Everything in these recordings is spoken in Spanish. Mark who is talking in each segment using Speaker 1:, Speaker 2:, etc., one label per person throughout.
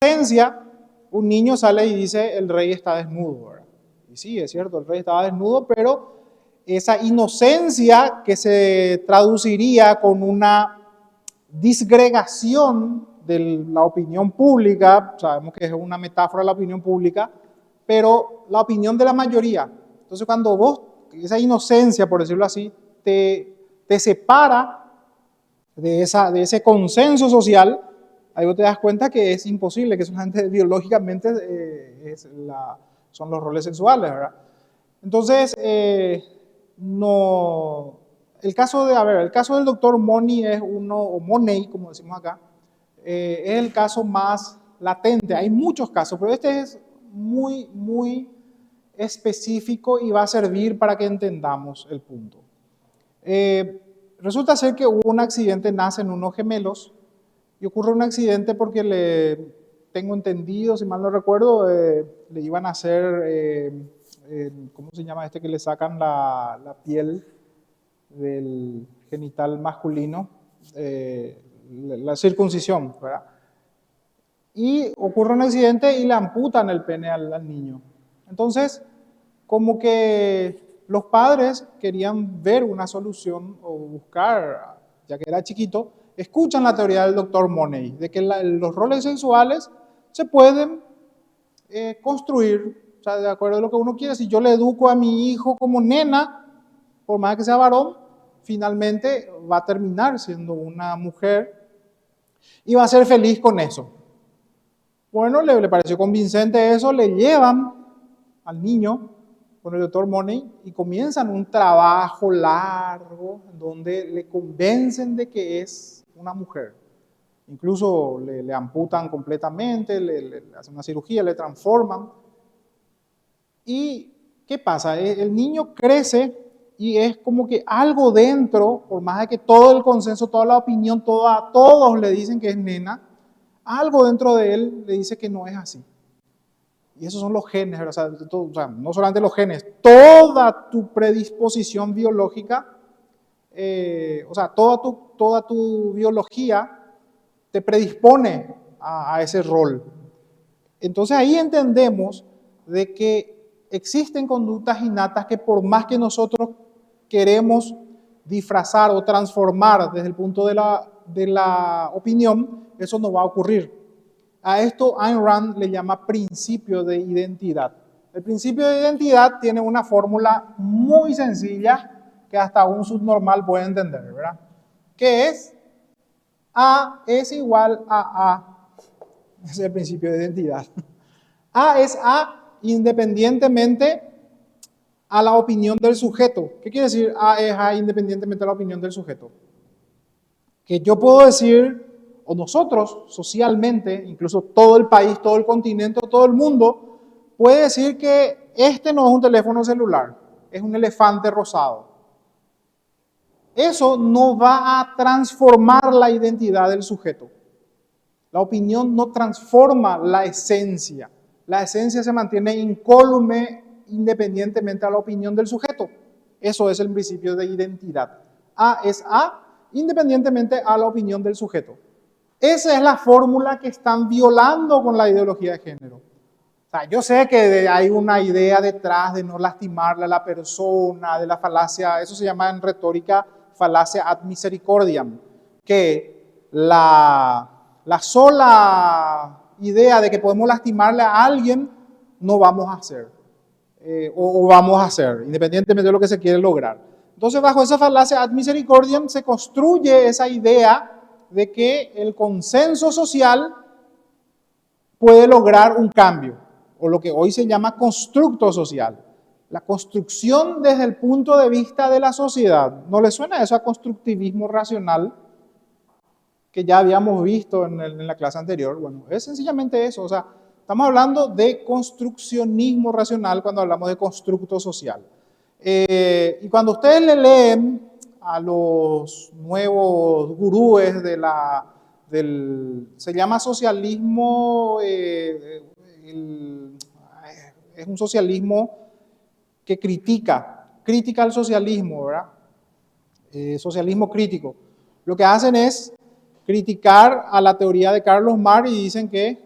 Speaker 1: inocencia, un niño sale y dice, el rey está desnudo, ¿verdad? Y sí, es cierto, el rey estaba desnudo, pero esa inocencia que se traduciría con una disgregación de la opinión pública, sabemos que es una metáfora de la opinión pública, pero la opinión de la mayoría. Entonces, cuando vos, esa inocencia, por decirlo así, te separa de ese consenso social, ahí vos te das cuenta que es imposible, que solamente biológicamente son los roles sexuales, ¿verdad? Entonces, no, el caso del doctor Money es uno, o Money, como decimos acá, es el caso más latente. Hay muchos casos, pero este es muy, muy específico y va a servir para que entendamos el punto. Resulta ser que hubo un accidente, nacen unos gemelos, y ocurre un accidente porque tengo entendido, si mal no recuerdo, le iban a hacer, ¿cómo se llama este que le sacan la piel del genital masculino? La circuncisión, ¿verdad? Y ocurre un accidente y le amputan el pene al niño. Entonces, como que los padres querían ver una solución o buscar, ya que era chiquito, escuchan la teoría del doctor Money, de que los roles sexuales se pueden construir, o sea, de acuerdo a lo que uno quiere. Si yo le educo a mi hijo como nena, por más que sea varón, finalmente va a terminar siendo una mujer y va a ser feliz con eso. Bueno, le pareció convincente eso, le llevan al niño con el doctor Money y comienzan un trabajo largo donde le convencen de que es una mujer. Incluso le amputan completamente, le hacen una cirugía, le transforman. ¿Y qué pasa? El niño crece y es como que algo dentro, por más de que todo el consenso, toda la opinión, todos le dicen que es nena, algo dentro de él le dice que no es así. Y esos son los genes, o sea, no solamente los genes, toda tu predisposición biológica, o sea, toda tu biología te predispone a ese rol. Entonces ahí entendemos de que existen conductas innatas que por más que nosotros queremos disfrazar o transformar desde el punto de la opinión, eso no va a ocurrir. A esto Ayn Rand le llama principio de identidad. El principio de identidad tiene una fórmula muy sencilla que hasta un subnormal puede entender, ¿verdad? Que es A es igual a A. Ese es el principio de identidad. A es A independientemente a la opinión del sujeto. ¿Qué quiere decir A es A independientemente a la opinión del sujeto? Que yo puedo decir, o nosotros socialmente, incluso todo el país, todo el continente, todo el mundo, puede decir que este no es un teléfono celular, es un elefante rosado. Eso no va a transformar la identidad del sujeto. La opinión no transforma la esencia. La esencia se mantiene incólume independientemente a la opinión del sujeto. Eso es el principio de identidad. A es A independientemente a la opinión del sujeto. Esa es la fórmula que están violando con la ideología de género. O sea, yo sé que hay una idea detrás de no lastimarle a la persona, de la falacia, eso se llama en retórica falacia ad misericordiam, que la sola idea de que podemos lastimarle a alguien no vamos a hacer, o vamos a hacer, independientemente de lo que se quiere lograr. Entonces, bajo esa falacia ad misericordiam se construye esa idea de que el consenso social puede lograr un cambio, o lo que hoy se llama constructo social. La construcción desde el punto de vista de la sociedad. ¿No le suena eso a constructivismo racional que ya habíamos visto en la clase anterior? Bueno, es sencillamente eso. O sea, estamos hablando de construccionismo racional cuando hablamos de constructo social. Y cuando ustedes le leen a los nuevos gurúes se llama socialismo, es un socialismo que critica al socialismo, ¿verdad? Socialismo crítico. Lo que hacen es criticar a la teoría de Carlos Marx y dicen que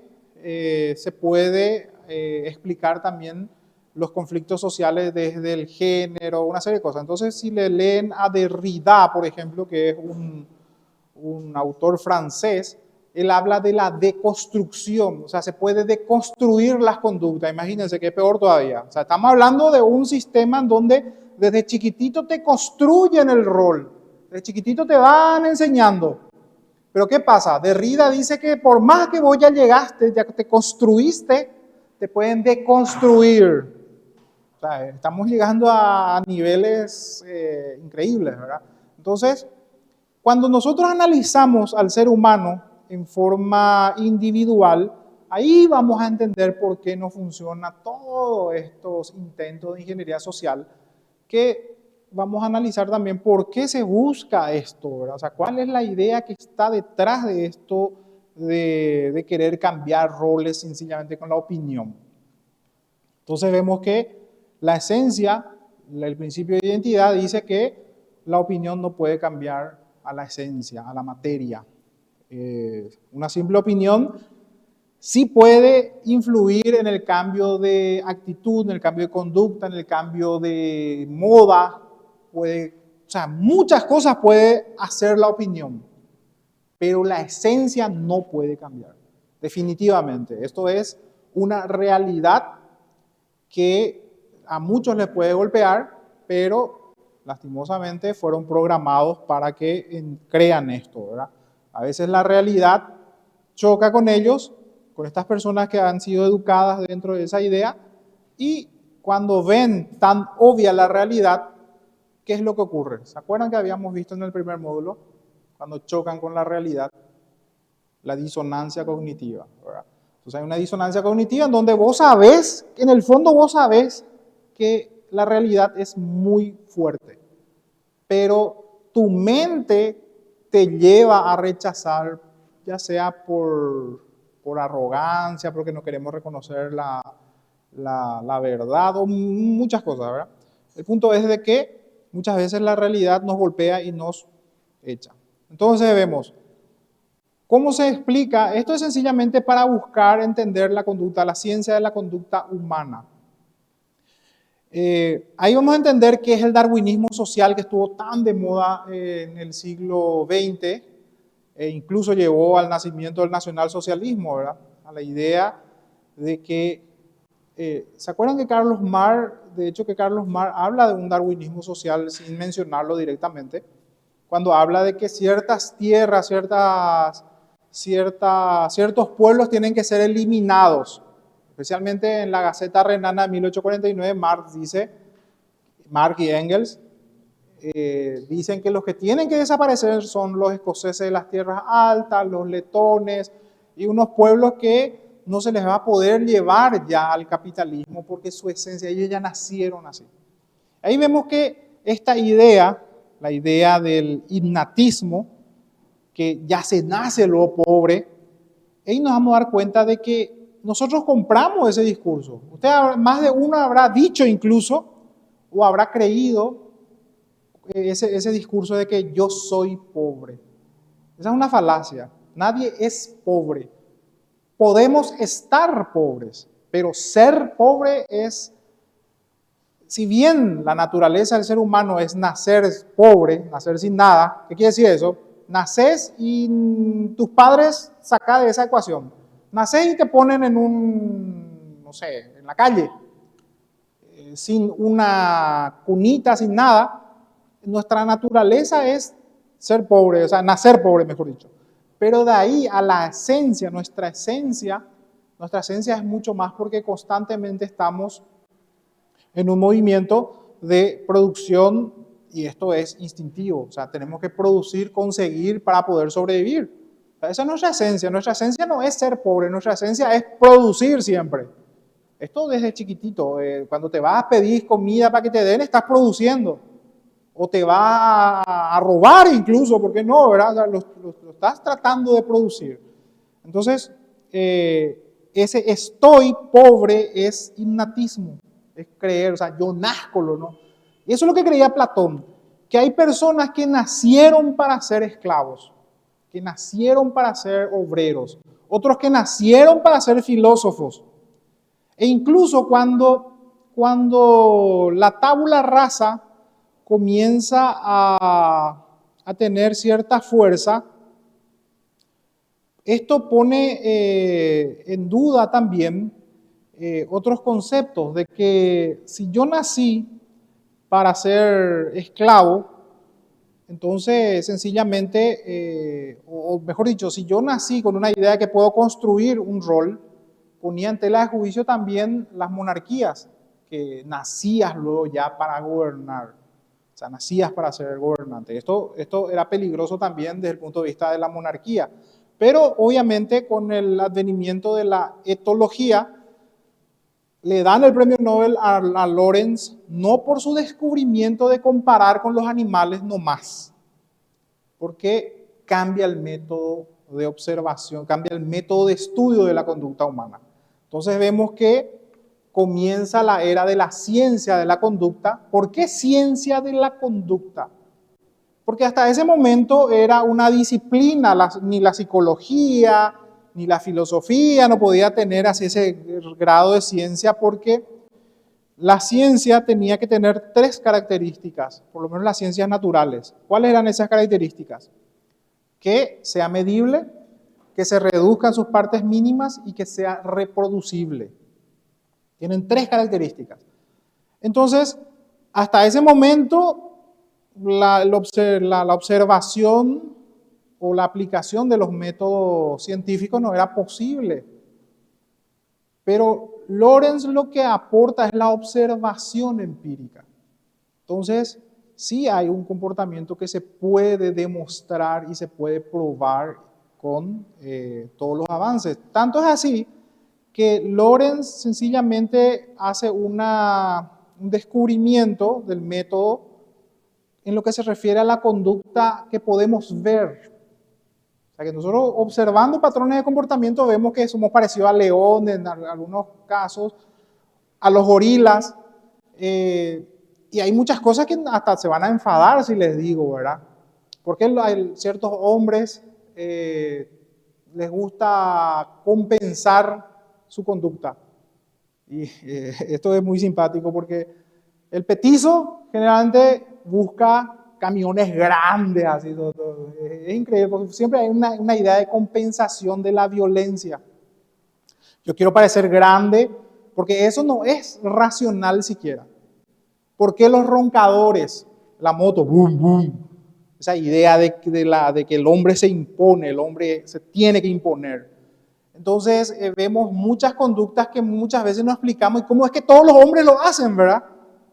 Speaker 1: se puede explicar también los conflictos sociales desde el género, una serie de cosas. Entonces, si le leen a Derrida, por ejemplo, que es un autor francés, él habla de la deconstrucción, o sea, se puede deconstruir las conductas. Imagínense que es peor todavía. O sea, estamos hablando de un sistema en donde desde chiquitito te construyen el rol, desde chiquitito te van enseñando. Pero ¿qué pasa? Derrida dice que por más que vos ya llegaste, ya te construiste, te pueden deconstruir. O sea, estamos llegando a niveles increíbles, ¿verdad? Entonces, cuando nosotros analizamos al ser humano en forma individual, ahí vamos a entender por qué no funciona todos estos intentos de ingeniería social, que vamos a analizar también por qué se busca esto, ¿verdad? O sea, cuál es la idea que está detrás de esto de querer cambiar roles sencillamente con la opinión. Entonces vemos que la esencia, el principio de identidad dice que la opinión no puede cambiar a la esencia, a la materia. Una simple opinión sí puede influir en el cambio de actitud, en el cambio de conducta, en el cambio de moda, o sea, muchas cosas puede hacer la opinión, pero la esencia no puede cambiar, definitivamente. Esto es una realidad que a muchos les puede golpear, pero lastimosamente fueron programados para que crean esto, ¿verdad? A veces la realidad choca con ellos, con estas personas que han sido educadas dentro de esa idea, y cuando ven tan obvia la realidad, ¿qué es lo que ocurre? ¿Se acuerdan que habíamos visto en el primer módulo? Cuando chocan con la realidad, la disonancia cognitiva, ¿verdad? Entonces hay una disonancia cognitiva en donde vos sabés, en el fondo vos sabés que la realidad es muy fuerte, pero tu mente te lleva a rechazar, ya sea por arrogancia, porque no queremos reconocer la verdad, o muchas cosas, ¿verdad? El punto es de que muchas veces la realidad nos golpea y nos echa. Entonces vemos, ¿cómo se explica? Esto es sencillamente para buscar entender la conducta, la ciencia de la conducta humana. Ahí vamos a entender qué es el darwinismo social que estuvo tan de moda en el siglo XX e incluso llevó al nacimiento del nacionalsocialismo, ¿verdad? A la idea de que, ¿se acuerdan que Carlos Marx, de hecho que Carlos Marx habla de un darwinismo social sin mencionarlo directamente, cuando habla de que ciertas tierras, ciertos pueblos tienen que ser eliminados? Especialmente en la Gaceta Renana de 1849, Marx dice, Marx y Engels, dicen que los que tienen que desaparecer son los escoceses de las tierras altas, los letones y unos pueblos que no se les va a poder llevar ya al capitalismo porque su esencia, ellos ya nacieron así. Ahí vemos que esta idea, la idea del innatismo, que ya se nace lo pobre, ahí nos vamos a dar cuenta de que nosotros compramos ese discurso. Usted, más de uno habrá dicho incluso, o habrá creído ese discurso de que yo soy pobre. Esa es una falacia. Nadie es pobre. Podemos estar pobres, pero ser pobre es, si bien la naturaleza del ser humano es nacer pobre, nacer sin nada, ¿qué quiere decir eso? Nacés y tus padres sacan de esa ecuación. Nacés y te ponen no sé, en la calle, sin una cunita, sin nada. Nuestra naturaleza es ser pobre, o sea, nacer pobre, mejor dicho. Pero de ahí a la esencia, nuestra esencia es mucho más porque constantemente estamos en un movimiento de producción y esto es instintivo. O sea, tenemos que producir, conseguir para poder sobrevivir. O sea, esa es nuestra esencia. Nuestra esencia no es ser pobre, nuestra esencia es producir siempre. Esto desde chiquitito. Cuando te vas a pedir comida para que te den, estás produciendo. O te vas a robar incluso, porque no, ¿verdad? O sea, lo estás tratando de producir. Entonces, ese estoy pobre es innatismo, es creer, o sea, yo nazco, ¿no? Y eso es lo que creía Platón, que hay personas que nacieron para ser esclavos, que nacieron para ser obreros, otros que nacieron para ser filósofos. E incluso cuando la tabula rasa comienza a tener cierta fuerza, esto pone en duda también otros conceptos de que si yo nací para ser esclavo, entonces sencillamente, o mejor dicho, si yo nací con una idea de que puedo construir un rol, ponía en tela de juicio también las monarquías, que nacías luego ya para gobernar, o sea, nacías para ser gobernante. Esto era peligroso también desde el punto de vista de la monarquía, pero obviamente con el advenimiento de la etología, le dan el premio Nobel a Lorenz no por su descubrimiento de comparar con los animales nomás, porque cambia el método de observación, cambia el método de estudio de la conducta humana. Entonces vemos que comienza la era de la ciencia de la conducta. ¿Por qué ciencia de la conducta? Porque hasta ese momento era una disciplina, ni la psicología, ni la filosofía no podía tener así ese grado de ciencia, porque la ciencia tenía que tener tres características, por lo menos las ciencias naturales. ¿Cuáles eran esas características? Que sea medible, que se reduzcan sus partes mínimas y que sea reproducible. Tienen tres características. Entonces, hasta ese momento, la observación o la aplicación de los métodos científicos no era posible. Pero Lorenz lo que aporta es la observación empírica. Entonces, sí hay un comportamiento que se puede demostrar y se puede probar con todos los avances. Tanto es así que Lorenz sencillamente hace un descubrimiento del método en lo que se refiere a la conducta que podemos ver. O sea, que nosotros observando patrones de comportamiento vemos que somos parecidos al león en algunos casos, a los gorilas, y hay muchas cosas que hasta se van a enfadar si les digo, ¿verdad? Porque hay ciertos hombres les gusta compensar su conducta. Y esto es muy simpático porque el petizo generalmente busca camiones grandes, así todo. Es increíble porque siempre hay una idea de compensación de la violencia. Yo quiero parecer grande porque eso no es racional siquiera. ¿Por qué los roncadores? La moto, boom, boom. Esa idea de que el hombre se impone, el hombre se tiene que imponer. Entonces vemos muchas conductas que muchas veces no explicamos y cómo es que todos los hombres lo hacen, ¿verdad?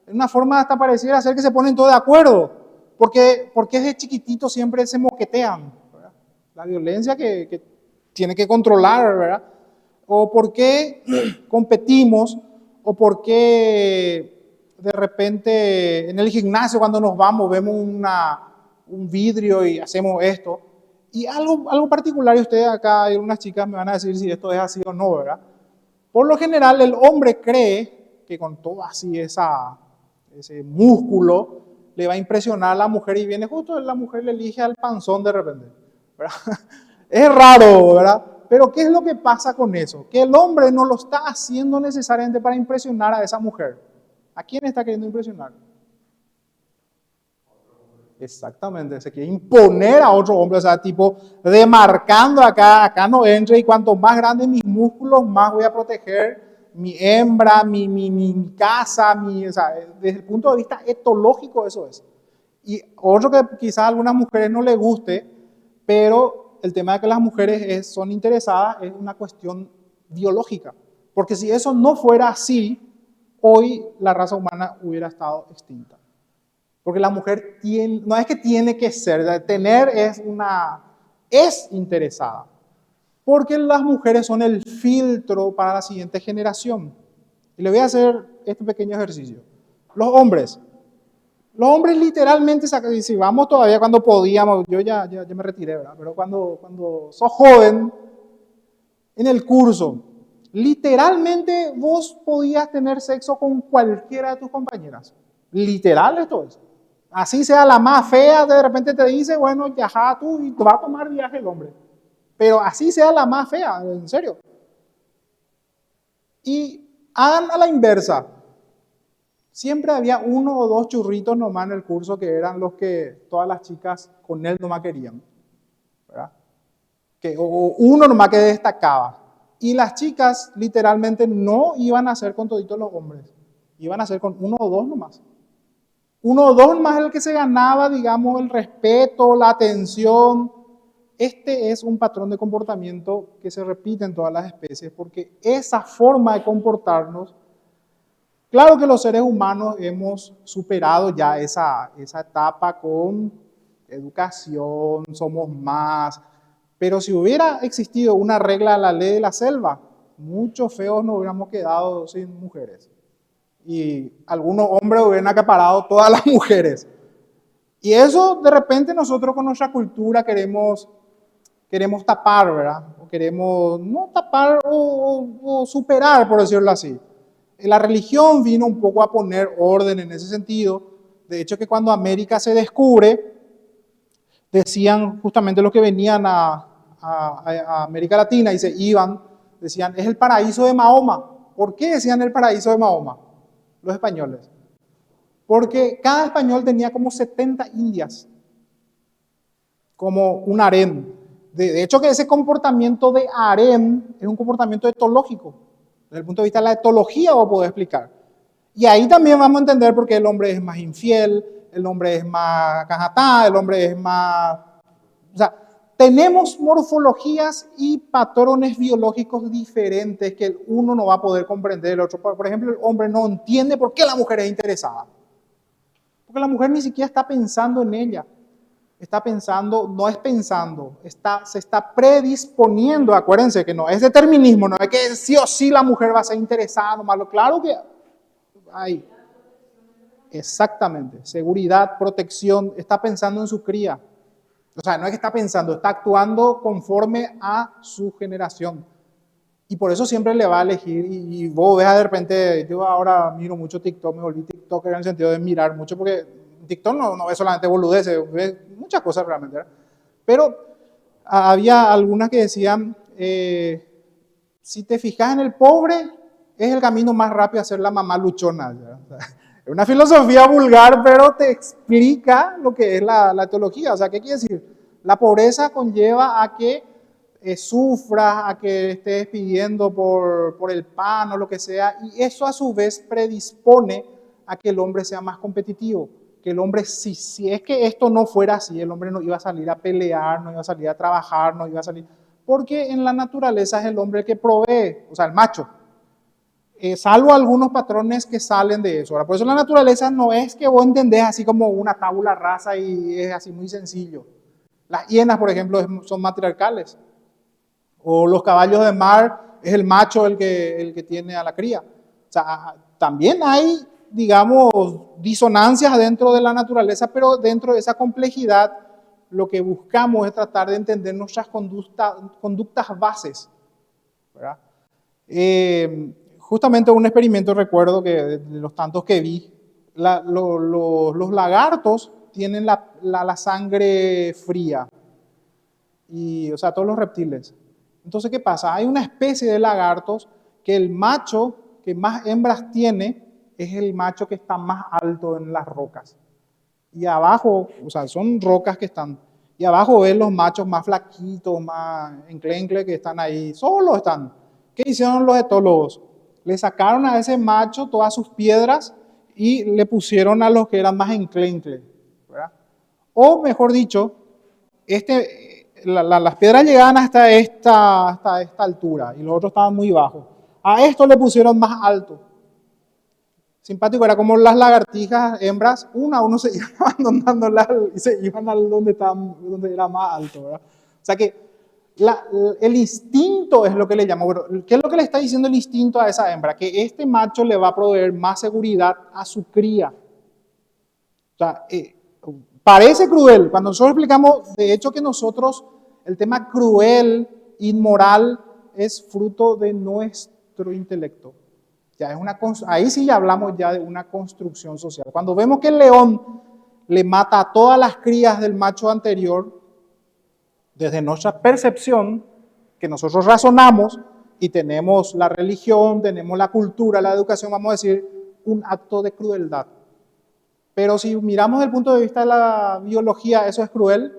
Speaker 1: Es una forma hasta pareciera ser que se ponen todos de acuerdo, porque desde chiquitito siempre se moquetean, ¿verdad? La violencia que tiene que controlar, ¿verdad? O por qué competimos, o por qué de repente en el gimnasio cuando nos vamos vemos un vidrio y hacemos esto. Y algo particular, y ustedes acá, hay unas chicas me van a decir si esto es así o no, ¿verdad? Por lo general, el hombre cree que con todo así ese músculo le va a impresionar a la mujer y viene justo la mujer le elige al panzón de repente, ¿verdad? Es raro, ¿verdad? Pero ¿qué es lo que pasa con eso? Que el hombre no lo está haciendo necesariamente para impresionar a esa mujer. ¿A quién está queriendo impresionar? Exactamente, se quiere imponer a otro hombre, o sea, tipo demarcando acá no entre y cuanto más grandes mis músculos, más voy a proteger mi hembra, mi casa, o sea, desde el punto de vista etológico eso es. Y otro que quizás a algunas mujeres no les guste, pero el tema de que las mujeres son interesadas es una cuestión biológica, porque si eso no fuera así, hoy la raza humana hubiera estado extinta. Porque la mujer no es que tiene que ser, tener es interesada. Porque las mujeres son el filtro para la siguiente generación. Y le voy a hacer este pequeño ejercicio. Los hombres literalmente, si vamos todavía cuando podíamos, yo ya me retiré, ¿verdad? Pero cuando sos joven, en el curso, literalmente vos podías tener sexo con cualquiera de tus compañeras. Literal esto es. Así sea la más fea, de repente te dice, bueno, viaja tú y te va a tomar viaje el hombre. pero así sea la más fea, en serio. Y hagan a la inversa. Siempre había uno o dos churritos nomás en el curso que eran los que todas las chicas con él nomás querían, ¿verdad? O uno nomás que destacaba. Y las chicas literalmente no iban a hacer con toditos los hombres, iban a hacer con uno o dos nomás. Uno o dos más el que se ganaba, digamos, el respeto, la atención. Este es un patrón de comportamiento que se repite en todas las especies, porque esa forma de comportarnos, claro que los seres humanos hemos superado ya esa etapa con educación, somos más, pero si hubiera existido una regla de la ley de la selva, muchos feos nos hubiéramos quedado sin mujeres. Y algunos hombres hubieran acaparado todas las mujeres. Y eso de repente nosotros con nuestra cultura queremos tapar, ¿verdad? O queremos no tapar o superar, por decirlo así. La religión vino un poco a poner orden en ese sentido. De hecho, que cuando América se descubre, decían justamente los que venían a América Latina y se iban, decían, es el paraíso de Mahoma. ¿Por qué decían el paraíso de Mahoma? Los españoles. Porque cada español tenía como 70 indias, como un harén. De hecho, que ese comportamiento de harén es un comportamiento etológico. Desde el punto de vista de la etología vos podés explicar. Y ahí también vamos a entender por qué el hombre es más infiel, el hombre es más cajatá, el hombre es más... O sea, tenemos morfologías y patrones biológicos diferentes que el uno no va a poder comprender. El otro, por ejemplo, el hombre no entiende por qué la mujer es interesada. Porque la mujer ni siquiera está pensando en ella. Está pensando, no es pensando, se está predisponiendo. Acuérdense que no es determinismo, no es que sí o sí la mujer va a ser interesada, nomás. Claro que hay. Exactamente. Seguridad, protección, está pensando en su cría. O sea, no es que está pensando, está actuando conforme a su generación. Y por eso siempre le va a elegir. Y vos ves de repente, yo ahora miro mucho TikTok, me volví TikToker en el sentido de mirar mucho, porque TikTok no es solamente boludeces, ves muchas cosas realmente, ¿verdad? Pero había algunas que decían, si te fijas en el pobre, es el camino más rápido a ser la mamá luchona. O sea, es una filosofía vulgar, pero te explica lo que es la teología. O sea, ¿qué quiere decir? La pobreza conlleva a que sufras, a que estés pidiendo por el pan o lo que sea, y eso a su vez predispone a que el hombre sea más competitivo. Que el hombre, si es que esto no fuera así, el hombre no iba a salir a pelear, no iba a salir a trabajar, no iba a salir... Porque en la naturaleza es el hombre el que provee, o sea, el macho. Salvo algunos patrones que salen de eso. Ahora, por eso la naturaleza no es que vos entendés así como una tabula rasa y es así muy sencillo. Las hienas, por ejemplo, son matriarcales. O los caballos de mar, es el macho el que tiene a la cría. O sea, también hay, digamos, disonancias dentro de la naturaleza, pero dentro de esa complejidad lo que buscamos es tratar de entender nuestras conductas bases, ¿verdad? Justamente un experimento recuerdo que de los tantos que vi, los lagartos tienen la sangre fría, y, o sea, todos los reptiles. Entonces, ¿qué pasa? Hay una especie de lagartos que el macho que más hembras tiene es el macho que está más alto en las rocas. Y abajo, o sea, son rocas que están, y abajo ven los machos más flaquitos, más enclencle que están ahí, solos están. ¿Qué hicieron los etólogos? Le sacaron a ese macho todas sus piedras y le pusieron a los que eran más enclencle, ¿verdad? O mejor dicho, las piedras llegaban hasta esta altura y los otros estaban muy bajos. A esto le pusieron más alto. Simpático, era como las lagartijas hembras, uno a uno se iban abandonándolas y se iban al donde era más alto, ¿verdad? O sea que el instinto es lo que le llamo. Bueno, ¿qué es lo que le está diciendo el instinto a esa hembra? Que este macho le va a proveer más seguridad a su cría. O sea, parece cruel. Cuando nosotros explicamos, de hecho que nosotros, el tema cruel, inmoral, es fruto de nuestro intelecto. Ya es ahí sí ya hablamos ya de una construcción social. Cuando vemos que el león le mata a todas las crías del macho anterior, desde nuestra percepción, que nosotros razonamos y tenemos la religión, tenemos la cultura, la educación, vamos a decir, un acto de crueldad. Pero si miramos desde el punto de vista de la biología, ¿eso es cruel?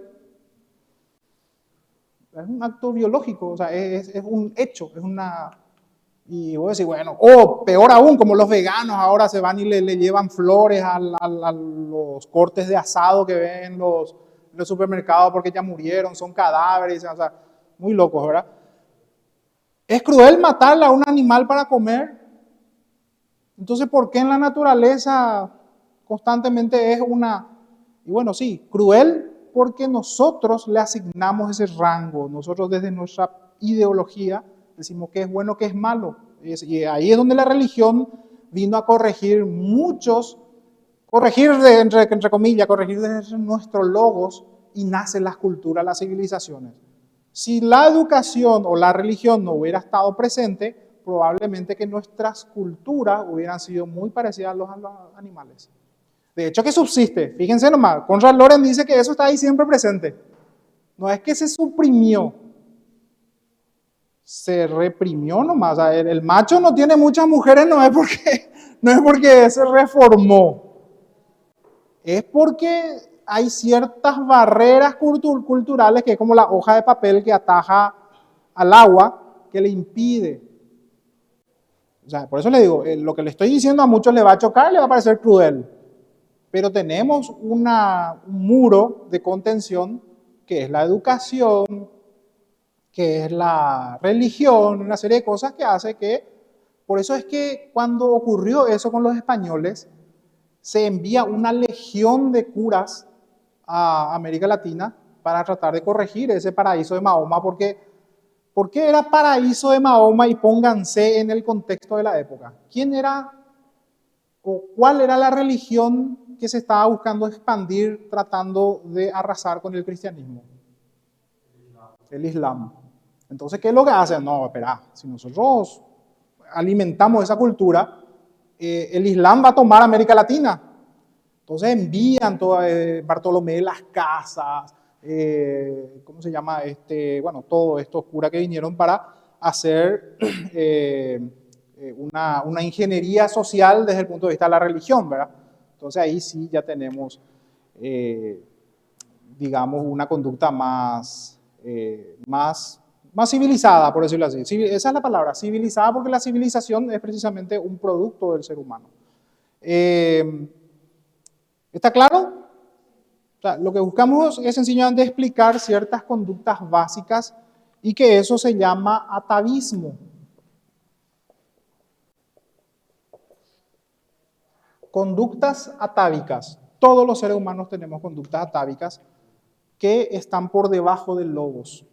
Speaker 1: Es un acto biológico, o sea, es un hecho, es una... Y voy a decir, bueno, o peor aún, como los veganos ahora se van y le llevan flores a los cortes de asado que ven en los supermercados porque ya murieron, son cadáveres, o sea, muy locos, ¿verdad? ¿Es cruel matarle a un animal para comer? Entonces, ¿por qué en la naturaleza constantemente es una... Y bueno, sí, cruel porque nosotros le asignamos ese rango, nosotros desde nuestra ideología decimos que es bueno, que es malo. Y ahí es donde la religión vino a corregir entre comillas, corregir desde nuestros logos y nacen las culturas, las civilizaciones. Si la educación o la religión no hubiera estado presente, probablemente que nuestras culturas hubieran sido muy parecidas a los animales. De hecho, que subsiste. Fíjense nomás, Konrad Lorenz dice que eso está ahí siempre presente. No es que se suprimió, se reprimió nomás. O sea, el macho no tiene muchas mujeres, no es porque se reformó. Es porque hay ciertas barreras culturales, que es como la hoja de papel que ataja al agua, que le impide. O sea, por eso le digo, lo que le estoy diciendo a muchos le va a chocar, le va a parecer cruel. Pero tenemos un muro de contención que es la educación, que es la religión, una serie de cosas que hace que, por eso es que cuando ocurrió eso con los españoles, se envía una legión de curas a América Latina para tratar de corregir ese paraíso de Mahoma, porque ¿por qué era paraíso de Mahoma? Y pónganse en el contexto de la época. ¿Quién era o cuál era la religión que se estaba buscando expandir tratando de arrasar con el cristianismo? El Islam. Entonces, ¿qué es lo que hacen? No, espera, si nosotros alimentamos esa cultura, el Islam va a tomar América Latina. Entonces envían todo Bartolomé de las Casas, ¿cómo se llama? Bueno, todos estos curas que vinieron para hacer una ingeniería social desde el punto de vista de la religión, ¿verdad? Entonces ahí sí ya tenemos, digamos, una conducta más civilizada, por decirlo así. Esa es la palabra, civilizada, porque la civilización es precisamente un producto del ser humano. ¿Está claro? O sea, lo que buscamos es sencillamente explicar ciertas conductas básicas y que eso se llama atavismo. Conductas atávicas. Todos los seres humanos tenemos conductas atávicas que están por debajo del logos.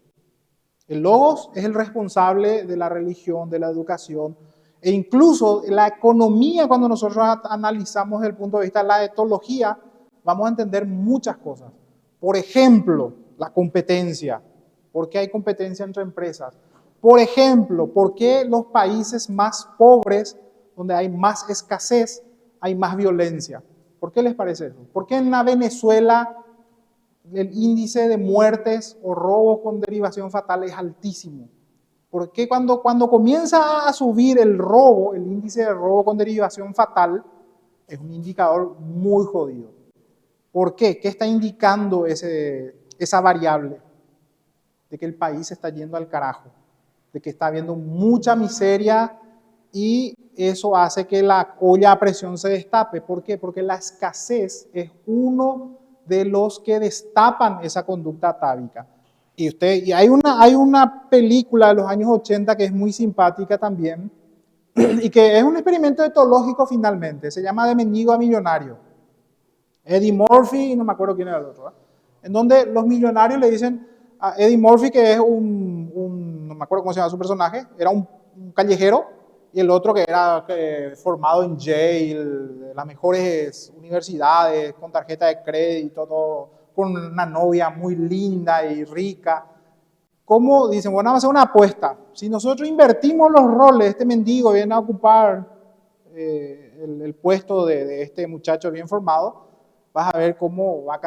Speaker 1: El logos es el responsable de la religión, de la educación e incluso la economía. Cuando nosotros analizamos desde el punto de vista de la etología, vamos a entender muchas cosas. Por ejemplo, la competencia. ¿Por qué hay competencia entre empresas? Por ejemplo, ¿por qué los países más pobres, donde hay más escasez, hay más violencia? ¿Por qué les parece eso? ¿Por qué en la Venezuela el índice de muertes o robos con derivación fatal es altísimo? ¿Por qué cuando comienza a subir el robo, el índice de robo con derivación fatal, es un indicador muy jodido? ¿Por qué? ¿Qué está indicando esa variable? De que el país está yendo al carajo, de que está habiendo mucha miseria y eso hace que la olla a presión se destape. ¿Por qué? Porque la escasez es uno de los que destapan esa conducta atávica. Y hay una película de los años 80 que es muy simpática también y que es un experimento etológico finalmente. Se llama De mendigo a millonario. Eddie Murphy, no me acuerdo quién era el otro, ¿eh? En donde los millonarios le dicen a Eddie Murphy, que es no me acuerdo cómo se llama su personaje, era un callejero, y el otro que era formado en Yale, las mejores universidades, con tarjeta de crédito, todo, con una novia muy linda y rica. ¿Cómo? Dicen, bueno, vamos a hacer una apuesta. Si nosotros invertimos los roles, este mendigo viene a ocupar el puesto de este muchacho bien formado, vas a ver cómo va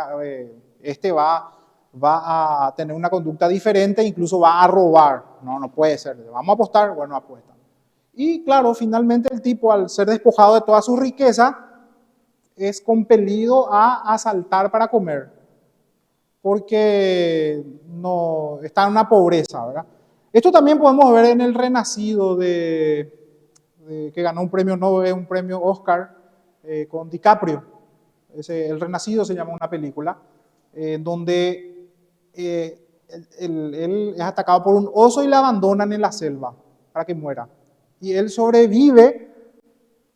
Speaker 1: va a tener una conducta diferente, incluso va a robar. No, no puede ser. Vamos a apostar, bueno, apuesta. Y claro, finalmente el tipo, al ser despojado de toda su riqueza, es compelido a asaltar para comer, porque no, está en una pobreza, ¿verdad? Esto también podemos ver en El Renacido, que ganó un premio Nobel, un premio Oscar, con DiCaprio. El Renacido se llama una película, donde él es atacado por un oso y le abandonan en la selva para que muera. Y él sobrevive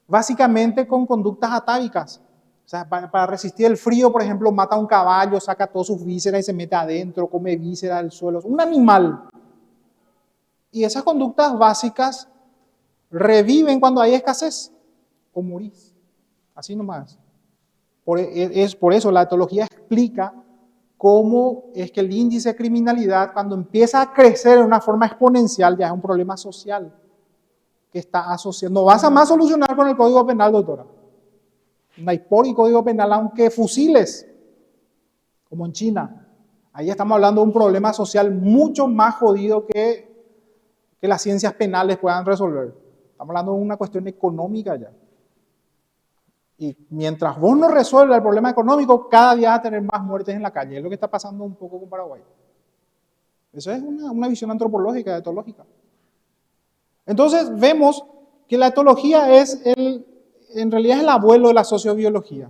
Speaker 1: básicamente con conductas atávicas. O sea, para resistir el frío, por ejemplo, mata a un caballo, saca todas sus vísceras y se mete adentro, come vísceras del suelo. Un animal. Y esas conductas básicas reviven cuando hay escasez o morís. Así nomás. Es por eso la etología explica cómo es que el índice de criminalidad, cuando empieza a crecer de una forma exponencial, ya es un problema social que está asociado. No vas a más solucionar con el Código Penal, doctora. No hay por y Código Penal, aunque fusiles, como en China. Ahí estamos hablando de un problema social mucho más jodido que las ciencias penales puedan resolver. Estamos hablando de una cuestión económica ya. Y mientras vos no resuelvas el problema económico, cada día vas a tener más muertes en la calle. Es lo que está pasando un poco con Paraguay. Eso es una visión antropológica, etológica. Entonces vemos que la etología en realidad es el abuelo de la sociobiología.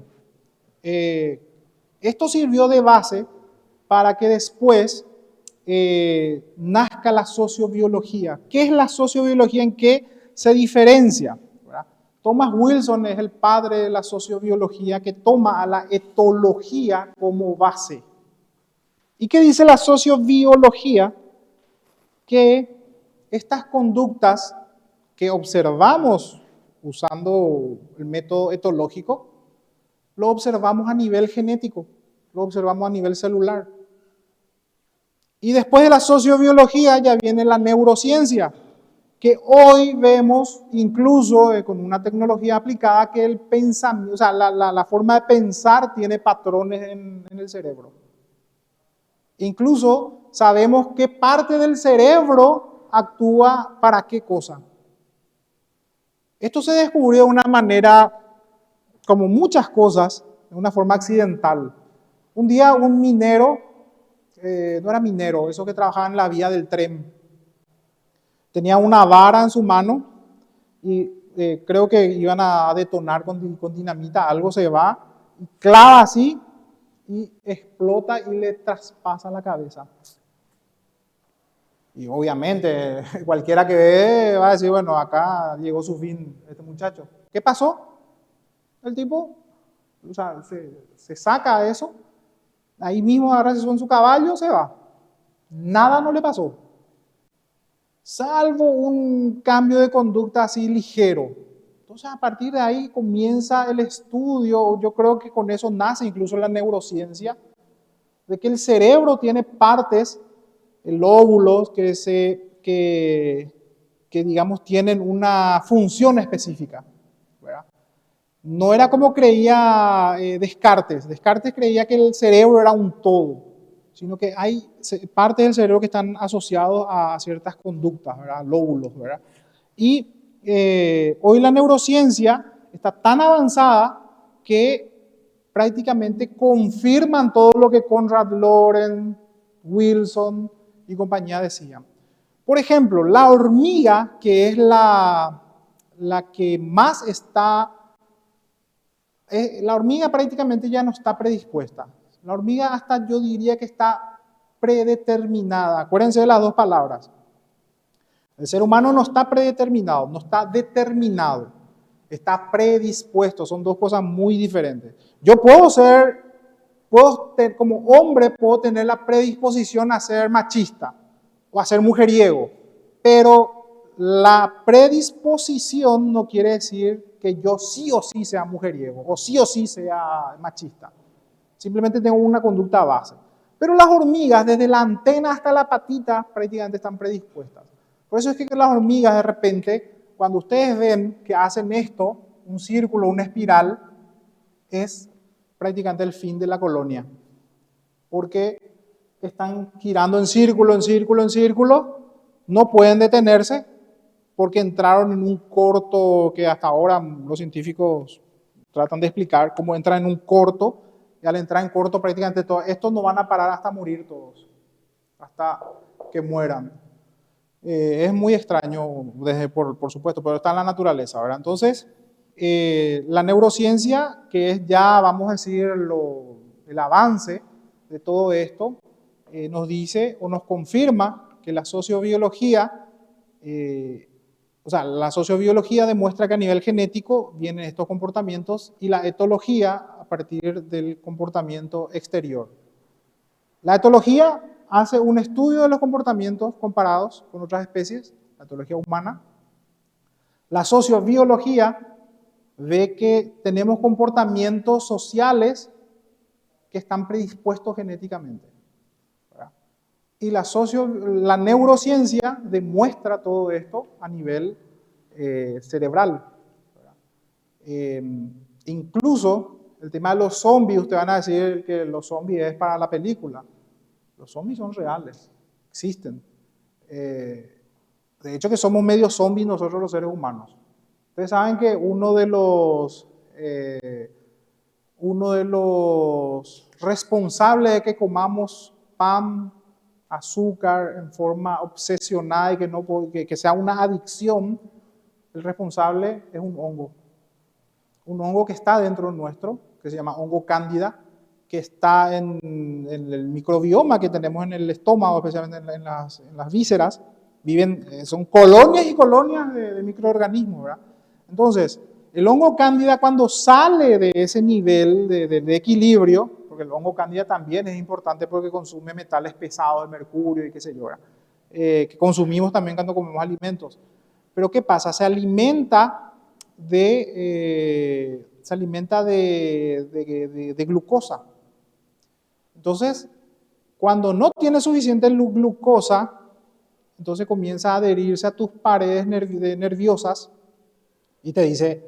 Speaker 1: Esto sirvió de base para que después nazca la sociobiología. ¿Qué es la sociobiología? ¿En qué se diferencia? ¿Verdad? Thomas Wilson es el padre de la sociobiología que toma a la etología como base. ¿Y qué dice la sociobiología? Que estas conductas que observamos usando el método etológico, lo observamos a nivel genético, lo observamos a nivel celular. Y después de la sociobiología ya viene la neurociencia, que hoy vemos incluso con una tecnología aplicada que el pensamiento, o sea, la forma de pensar tiene patrones en el cerebro. Incluso sabemos qué parte del cerebro actúa para qué cosa. Esto se descubrió de una manera, como muchas cosas, de una forma accidental. Un día un minero, no era minero, eso que trabajaba en la vía del tren, tenía una vara en su mano y creo que iban a detonar con dinamita, algo se va, y clava así y explota y le traspasa la cabeza. Y obviamente cualquiera que ve va a decir, bueno, acá llegó su fin este muchacho. ¿Qué pasó? El tipo, o sea, se saca eso, ahí mismo agarra en su caballo, se va. Nada no le pasó. Salvo un cambio de conducta así ligero. Entonces a partir de ahí comienza el estudio, yo creo que con eso nace incluso la neurociencia, de que el cerebro tiene partes, lóbulos que digamos tienen una función específica, ¿verdad? No era como creía Descartes. Descartes creía que el cerebro era un todo, sino que hay partes del cerebro que están asociados a ciertas conductas, ¿verdad? Lóbulos, ¿verdad? Y hoy la neurociencia está tan avanzada que prácticamente confirman todo lo que Konrad Lorenz, Wilson y compañía decían. Por ejemplo, la hormiga, que es la que más está, la hormiga prácticamente ya no está predispuesta. La hormiga hasta yo diría que está predeterminada. Acuérdense de las dos palabras. El ser humano no está predeterminado, no está determinado, está predispuesto. Son dos cosas muy diferentes. Yo como hombre puedo tener la predisposición a ser machista o a ser mujeriego, pero la predisposición no quiere decir que yo sí o sí sea mujeriego o sí sea machista. Simplemente tengo una conducta base. Pero las hormigas, desde la antena hasta la patita, prácticamente están predispuestas. Por eso es que las hormigas de repente, cuando ustedes ven que hacen esto, un círculo, una espiral, es prácticamente el fin de la colonia. Porque están girando en círculo, en círculo, en círculo, no pueden detenerse porque entraron en un corto que hasta ahora los científicos tratan de explicar cómo entran en un corto, y al entrar en corto prácticamente todos, estos no van a parar hasta morir todos, hasta que mueran. Es muy extraño, por supuesto, pero está en la naturaleza, ¿verdad? Entonces, la neurociencia, que es ya, vamos a decir, el avance de todo esto, nos dice o nos confirma que la sociobiología, la sociobiología demuestra que a nivel genético vienen estos comportamientos y la etología a partir del comportamiento exterior. La etología hace un estudio de los comportamientos comparados con otras especies, la etología humana. La sociobiología ve que tenemos comportamientos sociales que están predispuestos genéticamente. ¿Verdad? Y la neurociencia demuestra todo esto a nivel cerebral. Incluso el tema de los zombies, ustedes van a decir que los zombies es para la película. Los zombies son reales, existen. De hecho que somos medio zombies nosotros los seres humanos. Ustedes saben que uno de los responsables de que comamos pan, azúcar en forma obsesionada y que sea una adicción, el responsable es un hongo. Un hongo que está dentro nuestro, que se llama hongo cándida, que está en el microbioma que tenemos en el estómago, especialmente en las vísceras. Son colonias y colonias de microorganismos, ¿verdad? Entonces, el hongo cándida cuando sale de ese nivel de equilibrio, porque el hongo cándida también es importante porque consume metales pesados, de mercurio y qué sé yo, que consumimos también cuando comemos alimentos. Pero ¿qué pasa? Se alimenta de glucosa. Entonces, cuando no tiene suficiente glucosa, entonces comienza a adherirse a tus paredes nerviosas y te dice,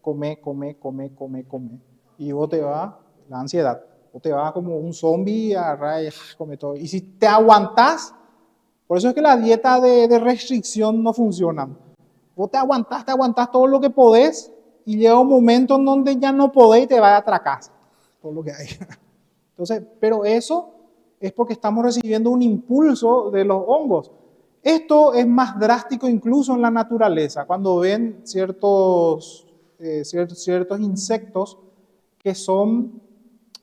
Speaker 1: come, come, come, come, come. Y vos te va la ansiedad. Vos te vas como un zombie, agarra y come todo. Y si te aguantás, por eso es que la dieta de restricción no funciona. Vos te aguantás todo lo que podés y llega un momento en donde ya no podés y te vas a atracar todo lo que hay. Entonces, pero eso es porque estamos recibiendo un impulso de los hongos. Esto es más drástico incluso en la naturaleza, cuando ven ciertos insectos que son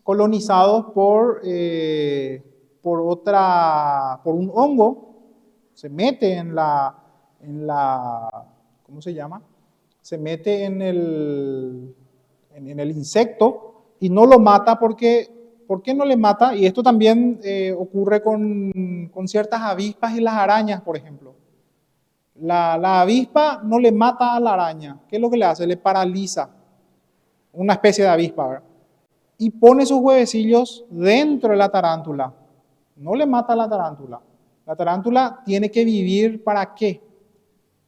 Speaker 1: colonizados por un hongo, se mete ¿cómo se llama? Se mete en el insecto y no lo mata porque... ¿Por qué no le mata? Y esto también ocurre con ciertas avispas y las arañas, por ejemplo. La avispa no le mata a la araña. ¿Qué es lo que le hace? Le paraliza. Una especie de avispa, ¿verdad? Y pone sus huevecillos dentro de la tarántula. No le mata a la tarántula. La tarántula tiene que vivir ¿para qué?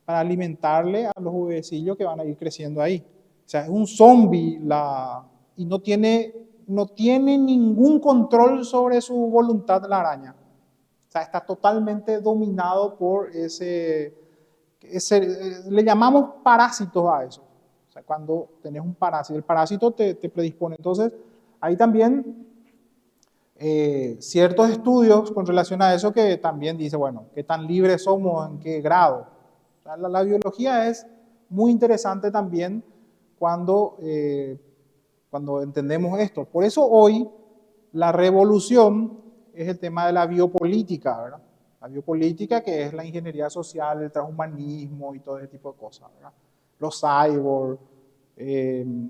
Speaker 1: Para alimentarle a los huevecillos que van a ir creciendo ahí. O sea, es un zombie y no tiene ningún control sobre su voluntad la araña. O sea, está totalmente dominado por le llamamos parásitos a eso. O sea, cuando tenés un parásito, el parásito te predispone. Entonces, hay también ciertos estudios con relación a eso que también dice, bueno, qué tan libres somos, en qué grado. O sea, la biología es muy interesante también cuando entendemos esto. Por eso hoy la revolución es el tema de la biopolítica, ¿verdad? La biopolítica, que es la ingeniería social, el transhumanismo y todo ese tipo de cosas, ¿verdad? Los cyborgs.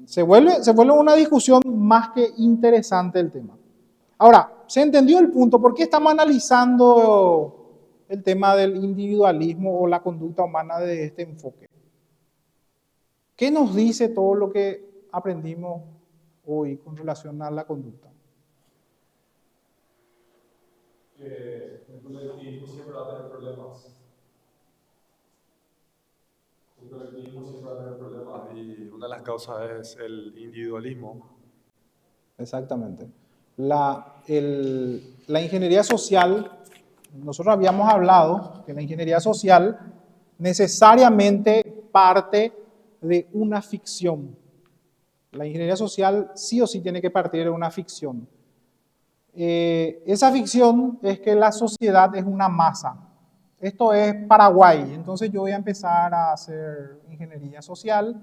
Speaker 1: Se vuelve una discusión más que interesante el tema. Ahora, ¿se entendió el punto? ¿Por qué estamos analizando el tema del individualismo o la conducta humana de este enfoque? ¿Qué nos dice todo lo que aprendimos hoy con relación a la conducta?
Speaker 2: Que el colectivismo siempre va a tener problemas. El colectivismo siempre va a tener problemas y una de las causas es el individualismo.
Speaker 1: Exactamente. La ingeniería social, nosotros habíamos hablado que la ingeniería social necesariamente parte de una ficción. La ingeniería social sí o sí tiene que partir de una ficción. Esa ficción es que la sociedad es una masa. Esto es Paraguay, entonces yo voy a empezar a hacer ingeniería social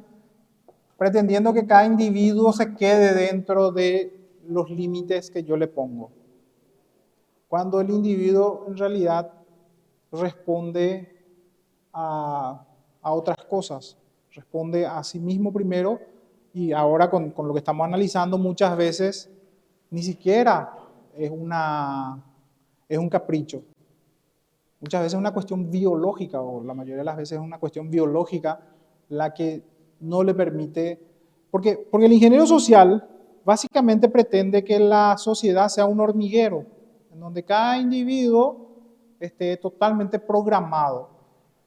Speaker 1: pretendiendo que cada individuo se quede dentro de los límites que yo le pongo. Cuando el individuo en realidad responde a otras cosas, responde a sí mismo primero y ahora con lo que estamos analizando muchas veces ni siquiera es un capricho. Muchas veces es una cuestión biológica, o la mayoría de las veces es una cuestión biológica la que no le permite, porque el ingeniero social básicamente pretende que la sociedad sea un hormiguero, en donde cada individuo esté totalmente programado.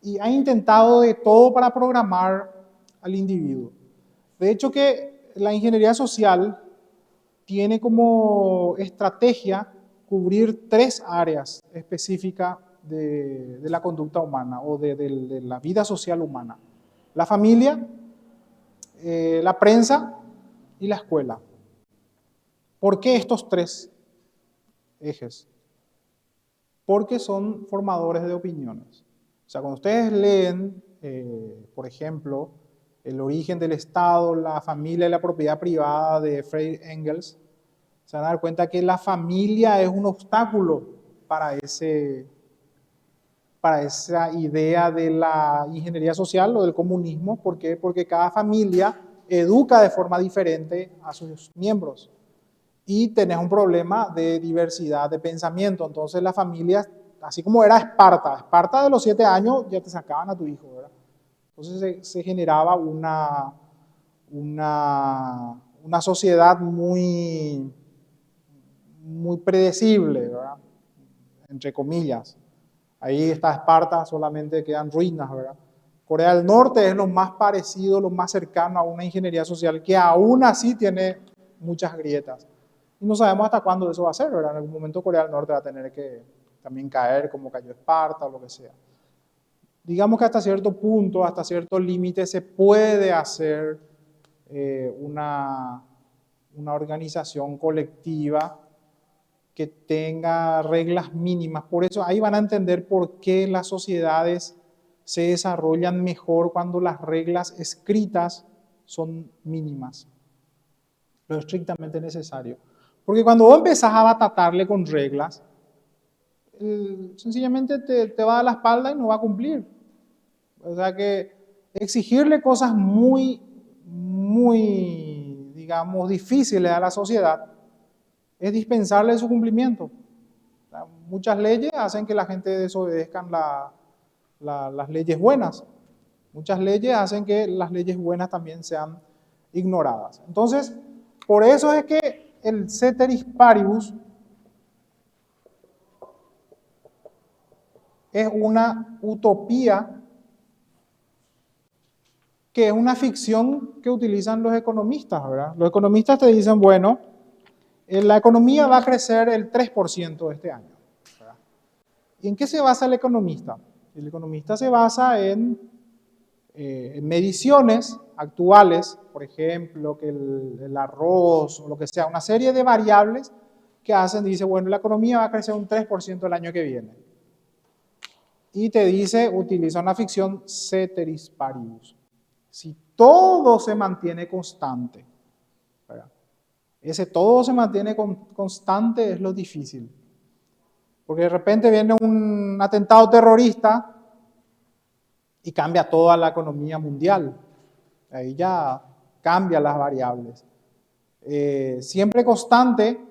Speaker 1: Y ha intentado de todo para programar al individuo. De hecho que la ingeniería social tiene como estrategia cubrir 3 áreas específicas de la conducta humana o de la vida social humana. La familia, la prensa y la escuela. ¿Por qué estos 3 ejes? Porque son formadores de opiniones. O sea, cuando ustedes leen, por ejemplo, El origen del Estado, la familia y la propiedad privada de Friedrich Engels, se van a dar cuenta que la familia es un obstáculo para esa idea de la ingeniería social o del comunismo. ¿Por qué? Porque cada familia educa de forma diferente a sus miembros y tenés un problema de diversidad de pensamiento. Entonces las familias, así como era Esparta de los 7 años ya te sacaban a tu hijo, ¿verdad? Entonces se generaba una sociedad muy predecible, ¿verdad? Entre comillas. Ahí está Esparta, solamente quedan ruinas, ¿verdad? Corea del Norte es lo más parecido, lo más cercano a una ingeniería social que aún así tiene muchas grietas. Y no sabemos hasta cuándo eso va a ser, ¿verdad? En algún momento Corea del Norte va a tener que también caer como cayó Esparta o lo que sea. Digamos que hasta cierto punto, hasta cierto límite, se puede hacer una organización colectiva que tenga reglas mínimas. Por eso ahí van a entender por qué las sociedades se desarrollan mejor cuando las reglas escritas son mínimas, lo estrictamente necesario. Porque cuando vos empezás a batatarle con reglas, sencillamente te va a dar la espalda y no va a cumplir. O sea que exigirle cosas muy, digamos, difíciles a la sociedad es dispensarle su cumplimiento. O sea, muchas leyes hacen que la gente desobedezcan las leyes buenas. Muchas leyes hacen que las leyes buenas también sean ignoradas. Entonces, por eso es que el ceteris paribus es una utopía, que es una ficción que utilizan los economistas, ¿verdad? Los economistas te dicen, bueno, la economía va a crecer el 3% este año, ¿verdad? ¿Y en qué se basa el economista? El economista se basa en mediciones actuales, por ejemplo, que el arroz o lo que sea, una serie de variables que hacen, dice, bueno, la economía va a crecer un 3% el año que viene. Y te dice, utiliza una ficción ceteris paribus. Si todo se mantiene constante, ¿verdad? Ese todo se mantiene constante es lo difícil. Porque de repente viene un atentado terrorista y cambia toda la economía mundial. Ahí ya cambia las variables. Siempre constante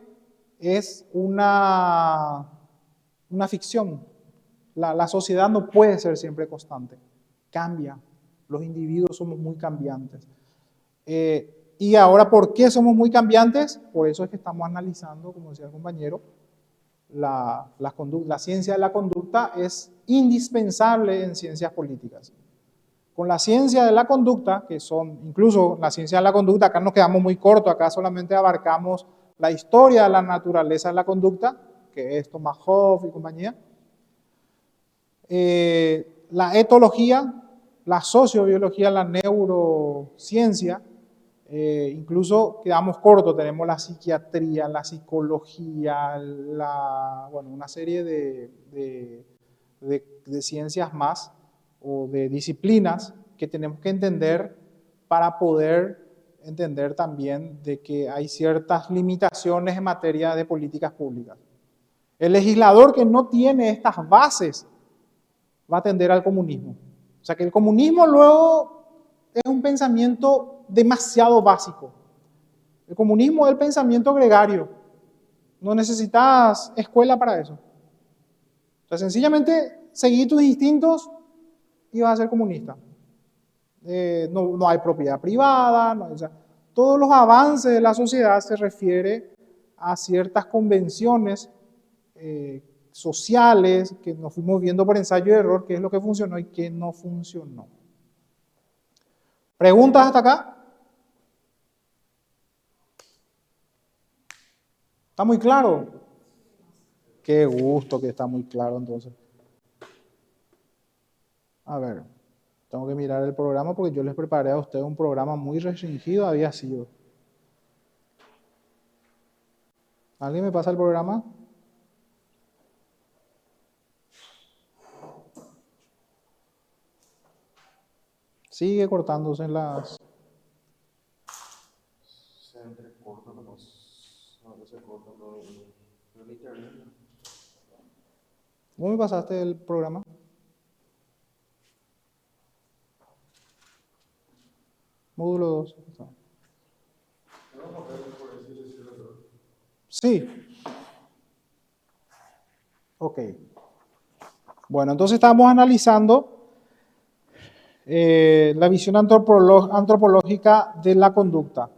Speaker 1: es una ficción. La sociedad no puede ser siempre constante. Cambia. Los individuos somos muy cambiantes. Y ahora, ¿por qué somos muy cambiantes? Por eso es que estamos analizando, como decía el compañero, la ciencia de la conducta es indispensable en ciencias políticas. Con la ciencia de la conducta, que son, incluso la ciencia de la conducta, acá nos quedamos muy cortos, acá solamente abarcamos la historia de la naturaleza de la conducta, que es Thomas Hobbes y compañía, la etología, la sociobiología, la neurociencia, incluso quedamos cortos, tenemos la psiquiatría, la psicología, una serie de ciencias más o de disciplinas que tenemos que entender para poder entender también de que hay ciertas limitaciones en materia de políticas públicas. El legislador que no tiene estas bases va a tender al comunismo. O sea que el comunismo luego es un pensamiento demasiado básico. El comunismo es el pensamiento gregario. No necesitas escuela para eso. O sea, sencillamente seguir tus instintos y vas a ser comunista. No hay propiedad privada. O sea, todos los avances de la sociedad se refiere a ciertas convenciones sociales que nos fuimos viendo por ensayo y error, qué es lo que funcionó y qué no funcionó. ¿Preguntas hasta acá? ¿Está muy claro? Qué gusto que está muy claro entonces. A ver, tengo que mirar el programa porque yo les preparé a ustedes un programa muy restringido, había sido. ¿Alguien me pasa el programa? Sigue cortándose en las...
Speaker 2: Se entrecorta, pero ahora se corta todo el internet.
Speaker 1: ¿Vos me pasaste el programa? Módulo 2. Sí. Ok. Bueno, entonces estamos analizando la visión antropológica de la conducta.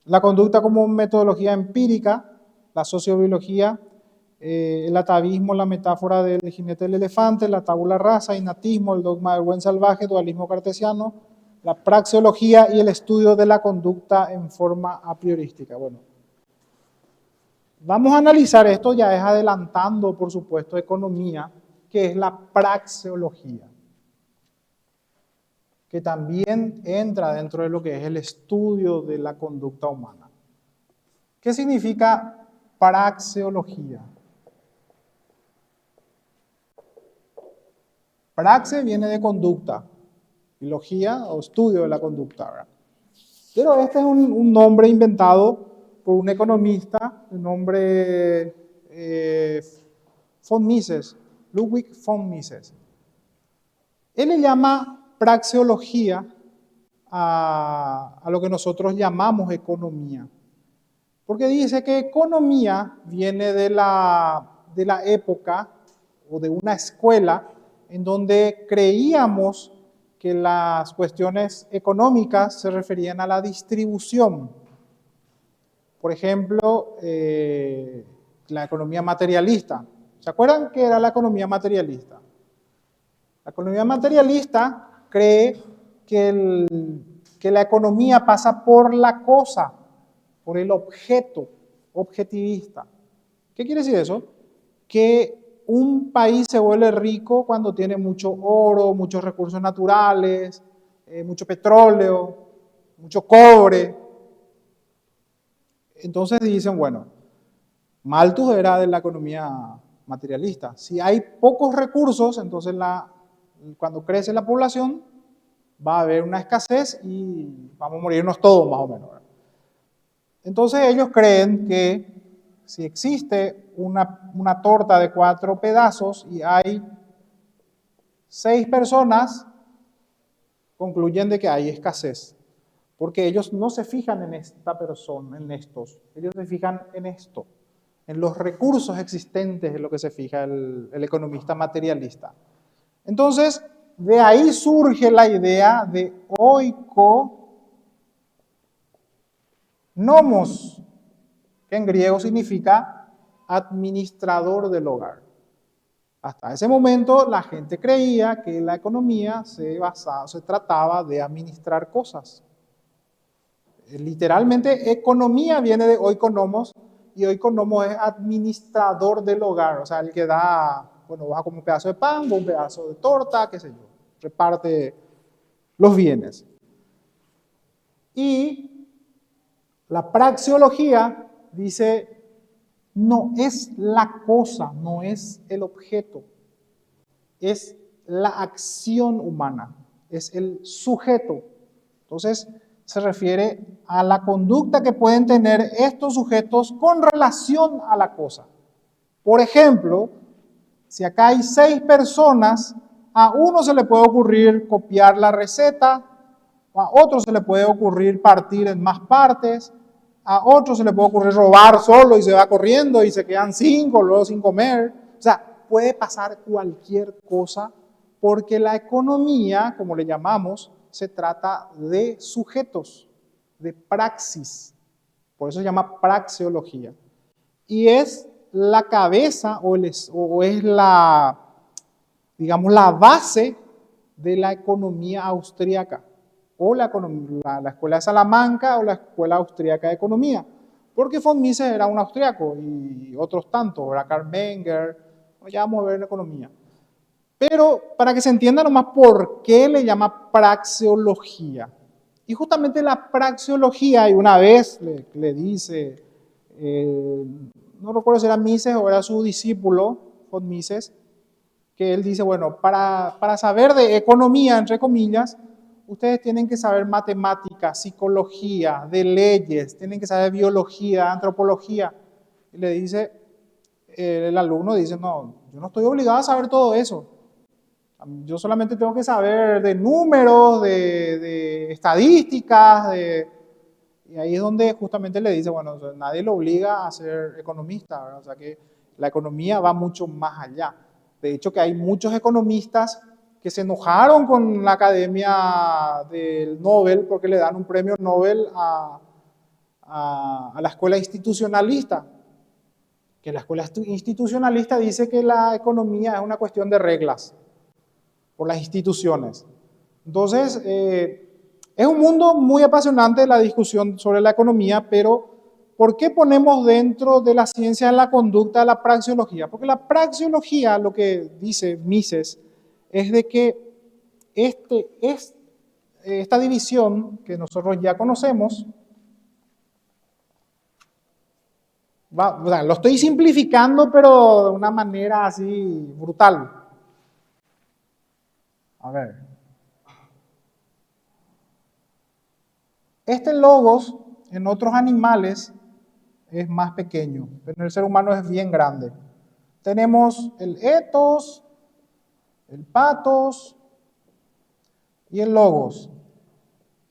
Speaker 1: La conducta como metodología empírica, la sociobiología, el atavismo, la metáfora del jinete del elefante, la tabula rasa, innatismo, el dogma del buen salvaje, dualismo cartesiano, la praxeología y el estudio de la conducta en forma a priorística. Bueno, vamos a analizar esto, ya es adelantando, por supuesto, economía, que es la praxeología, que también entra dentro de lo que es el estudio de la conducta humana. ¿Qué significa praxeología? Praxe viene de conducta, y logía o estudio de la conducta, ¿verdad? Pero este es un nombre inventado por un economista, el nombre von Mises, Ludwig von Mises. Él le llama praxeología a lo que nosotros llamamos economía, porque dice que economía viene de la época o de una escuela en donde creíamos que las cuestiones económicas se referían a la distribución. Por ejemplo, la economía materialista. ¿Se acuerdan qué era la economía materialista? La economía materialista cree que la economía pasa por la cosa, por el objeto, objetivista. ¿Qué quiere decir eso? Que un país se vuelve rico cuando tiene mucho oro, muchos recursos naturales, mucho petróleo, mucho cobre. Entonces dicen, bueno, Malthus era de la economía materialista. Si hay pocos recursos, entonces cuando crece la población va a haber una escasez y vamos a morirnos todos más o menos. Entonces ellos creen que si existe una torta de 4 pedazos y hay 6 personas, concluyen de que hay escasez. Porque ellos no se fijan en esta persona, en estos. Ellos se fijan en esto, en los recursos existentes, es lo que se fija el economista materialista. Entonces, de ahí surge la idea de oikonomos, que en griego significa administrador del hogar. Hasta ese momento la gente creía que la economía se trataba de administrar cosas. Literalmente, economía viene de oikonomos, y oikonomos es administrador del hogar, o sea, el que da, bueno, baja como un pedazo de pan o un pedazo de torta, qué sé yo, reparte los bienes. Y la praxeología dice, no es la cosa, no es el objeto, es la acción humana, es el sujeto. Entonces, se refiere a la conducta que pueden tener estos sujetos con relación a la cosa. Por ejemplo, si acá hay 6 personas, a uno se le puede ocurrir copiar la receta, a otro se le puede ocurrir partir en más partes, a otro se le puede ocurrir robar solo y se va corriendo y se quedan 5, luego sin comer. O sea, puede pasar cualquier cosa porque la economía, como le llamamos, se trata de sujetos, de praxis. Por eso se llama praxeología. Y es la cabeza o es la, digamos, la base de la economía austríaca, o la Escuela de Salamanca o la Escuela Austríaca de Economía. Porque von Mises era un austriaco y otros tantos, era Karl Menger, ya vamos a ver en economía. Pero para que se entienda nomás por qué le llama praxeología. Y justamente la praxeología, y una vez le dice, no recuerdo si era Mises o era su discípulo, von Mises, que él dice, bueno, para saber de economía, entre comillas, ustedes tienen que saber matemática, psicología, de leyes, tienen que saber biología, antropología. Y le dice, el alumno dice, no, yo no estoy obligado a saber todo eso. Yo solamente tengo que saber de números, de estadísticas, y ahí es donde justamente le dice, bueno, nadie lo obliga a ser economista, ¿verdad? O sea que la economía va mucho más allá. De hecho, que hay muchos economistas que se enojaron con la Academia del Nobel porque le dan un premio Nobel a la escuela institucionalista. Que la escuela institucionalista dice que la economía es una cuestión de reglas por las instituciones. Entonces, es un mundo muy apasionante la discusión sobre la economía, pero ¿por qué ponemos dentro de la ciencia de la conducta la praxeología? Porque la praxeología, lo que dice Mises, es de que esta división que nosotros ya conocemos, o sea, lo estoy simplificando, pero de una manera así brutal. A ver. Este logos en otros animales es más pequeño, pero en el ser humano es bien grande. Tenemos el ethos, el pathos y el logos.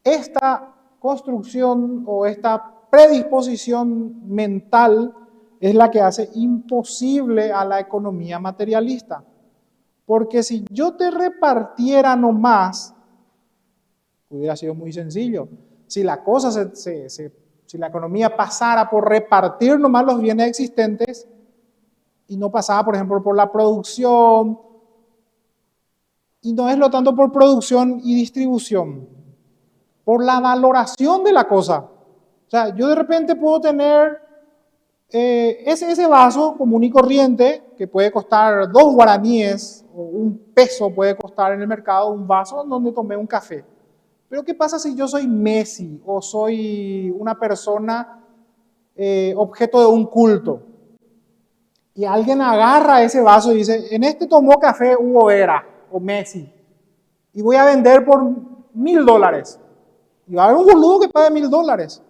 Speaker 1: Esta construcción o esta predisposición mental es la que hace imposible a la economía materialista. Porque si yo te repartiera nomás, hubiera sido muy sencillo. Si la cosa si la economía pasara por repartir nomás los bienes existentes y no pasaba, por ejemplo, por la producción, y no es lo tanto por producción y distribución, por la valoración de la cosa. O sea, yo de repente puedo tener ese vaso común y corriente que puede costar 2 guaraníes o 1 peso puede costar en el mercado un vaso donde tomé un café. Pero ¿qué pasa si yo soy Messi o soy una persona objeto de un culto? Y alguien agarra ese vaso y dice, en este tomó café Hugo Vera o Messi y voy a vender por $1,000. Y va a haber un boludo que pague $1,000.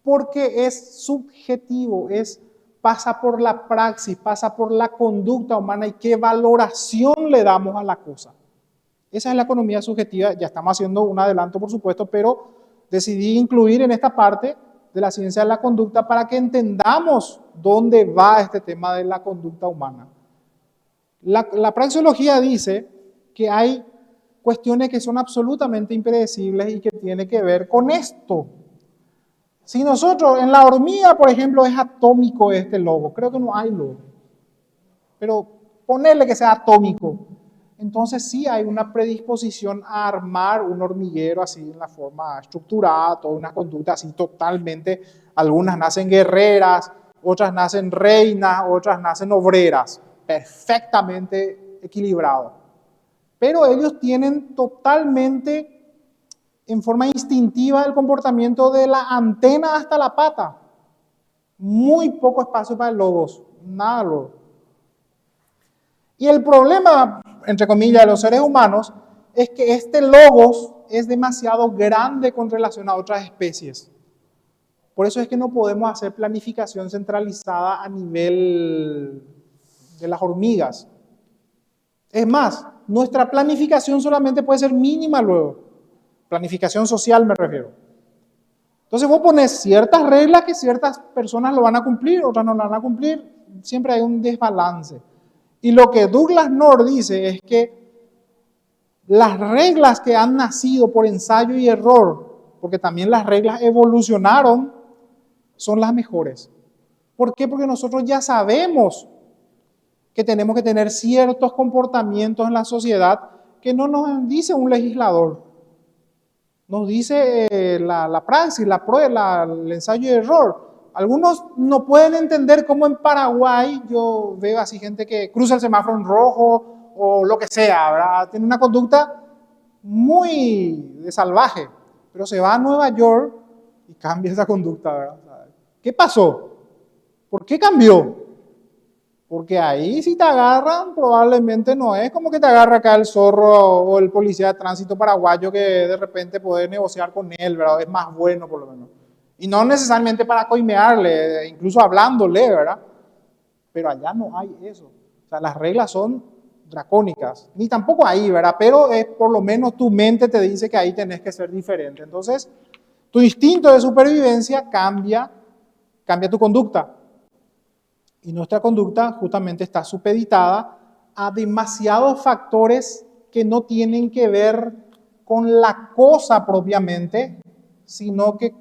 Speaker 1: Porque es subjetivo, pasa por la praxis, pasa por la conducta humana y qué valoración le damos a la cosa. Esa es la economía subjetiva. Ya estamos haciendo un adelanto, por supuesto, pero decidí incluir en esta parte de la ciencia de la conducta para que entendamos dónde va este tema de la conducta humana. La praxeología dice que hay cuestiones que son absolutamente impredecibles y que tienen que ver con esto. Si nosotros, en la hormiga, por ejemplo, es atómico este logo, creo que no hay logo, pero ponerle que sea atómico. entonces sí hay una predisposición a armar un hormiguero así en la forma estructurada, toda una conducta así totalmente, algunas nacen guerreras, otras nacen reinas, otras nacen obreras, perfectamente equilibrado. Pero ellos tienen totalmente en forma instintiva el comportamiento de la antena hasta la pata. Muy poco espacio para el logos, nada logos. Y el problema, entre comillas, de los seres humanos es que este logos es demasiado grande con relación a otras especies. Por eso es que no podemos hacer planificación centralizada a nivel de las hormigas. Es más, nuestra planificación solamente puede ser mínima luego. Planificación social me refiero. Entonces vos pones ciertas reglas que ciertas personas lo van a cumplir, otras no lo van a cumplir. Siempre hay un desbalance. Y lo que Douglas North dice es que las reglas que han nacido por ensayo y error, porque también las reglas evolucionaron, son las mejores. ¿Por qué? Porque nosotros ya sabemos que tenemos que tener ciertos comportamientos en la sociedad que no nos dice un legislador. Nos dice la praxis, la prueba, el ensayo y error. Algunos no pueden entender cómo en Paraguay yo veo así gente que cruza el semáforo en rojo o lo que sea, ¿verdad? Tiene una conducta muy de salvaje, pero se va a Nueva York y cambia esa conducta, ¿verdad? ¿Qué pasó? ¿Por qué cambió? Porque ahí si te agarran, probablemente no es como que te agarra acá el zorro o el policía de tránsito paraguayo que de repente puede negociar con él, ¿verdad? Es más bueno por lo menos. Y no necesariamente para coimearle, incluso hablándole, ¿verdad? Pero allá no hay eso. O sea, las reglas son dracónicas. Ni tampoco ahí, ¿verdad? Pero por lo menos tu mente te dice que ahí tenés que ser diferente. Entonces, tu instinto de supervivencia cambia tu conducta. Y nuestra conducta justamente está supeditada a demasiados factores que no tienen que ver con la cosa propiamente, sino que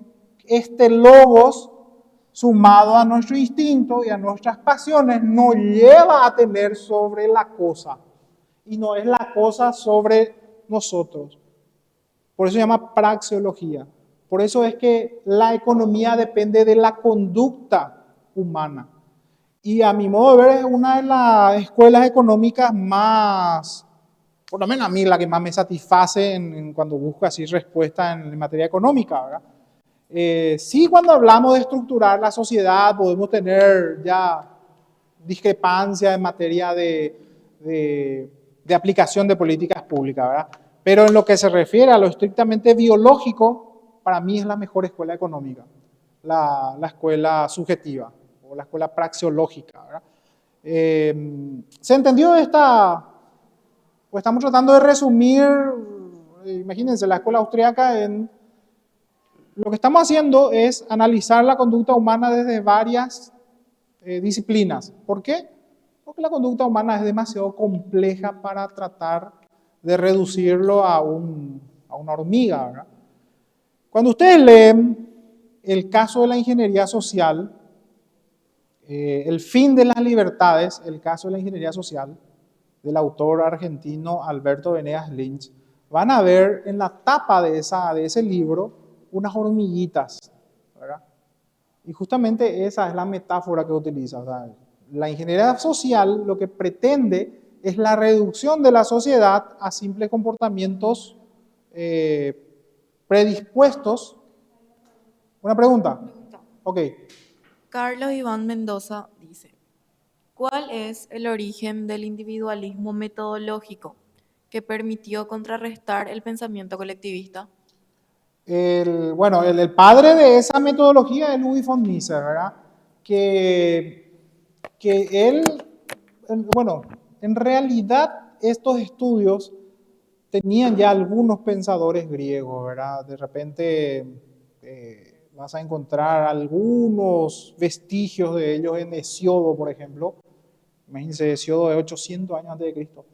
Speaker 1: este logos sumado a nuestro instinto y a nuestras pasiones nos lleva a tener sobre la cosa. Y no es la cosa sobre nosotros. Por eso se llama praxeología. Por eso es que la economía depende de la conducta humana. Y a mi modo de ver es una de las escuelas económicas más, por lo menos a mí, la que más me satisface cuando busco así respuesta en materia económica, ¿verdad? Sí, cuando hablamos de estructurar la sociedad podemos tener ya discrepancia en materia de aplicación de políticas públicas, ¿verdad? Pero en lo que se refiere a lo estrictamente biológico, para mí es la mejor escuela económica, la escuela subjetiva o la escuela praxeológica, ¿verdad? ¿Se entendió esta? Pues estamos tratando de resumir, imagínense, la escuela austríaca en... Lo que estamos haciendo es analizar la conducta humana desde varias disciplinas. ¿Por qué? Porque la conducta humana es demasiado compleja para tratar de reducirlo a una hormiga, ¿verdad? Cuando ustedes leen el caso de la ingeniería social, el fin de las libertades, el caso de la ingeniería social, del autor argentino Alberto Venegas Lynch, van a ver en la tapa de ese libro unas hormiguitas, ¿verdad? Y justamente esa es la metáfora que utiliza. O sea, la ingeniería social lo que pretende es la reducción de la sociedad a simples comportamientos predispuestos. ¿Una pregunta? Ok.
Speaker 3: Carlos Iván Mendoza dice, ¿cuál es el origen del individualismo metodológico que permitió contrarrestar el pensamiento colectivista?
Speaker 1: El padre de esa metodología es Ludwig von Mises, ¿verdad? Que él, en realidad estos estudios tenían ya algunos pensadores griegos, ¿verdad? De repente vas a encontrar algunos vestigios de ellos en Hesiodo, por ejemplo. Imagínense, Hesiodo es 800 años antes de Cristo,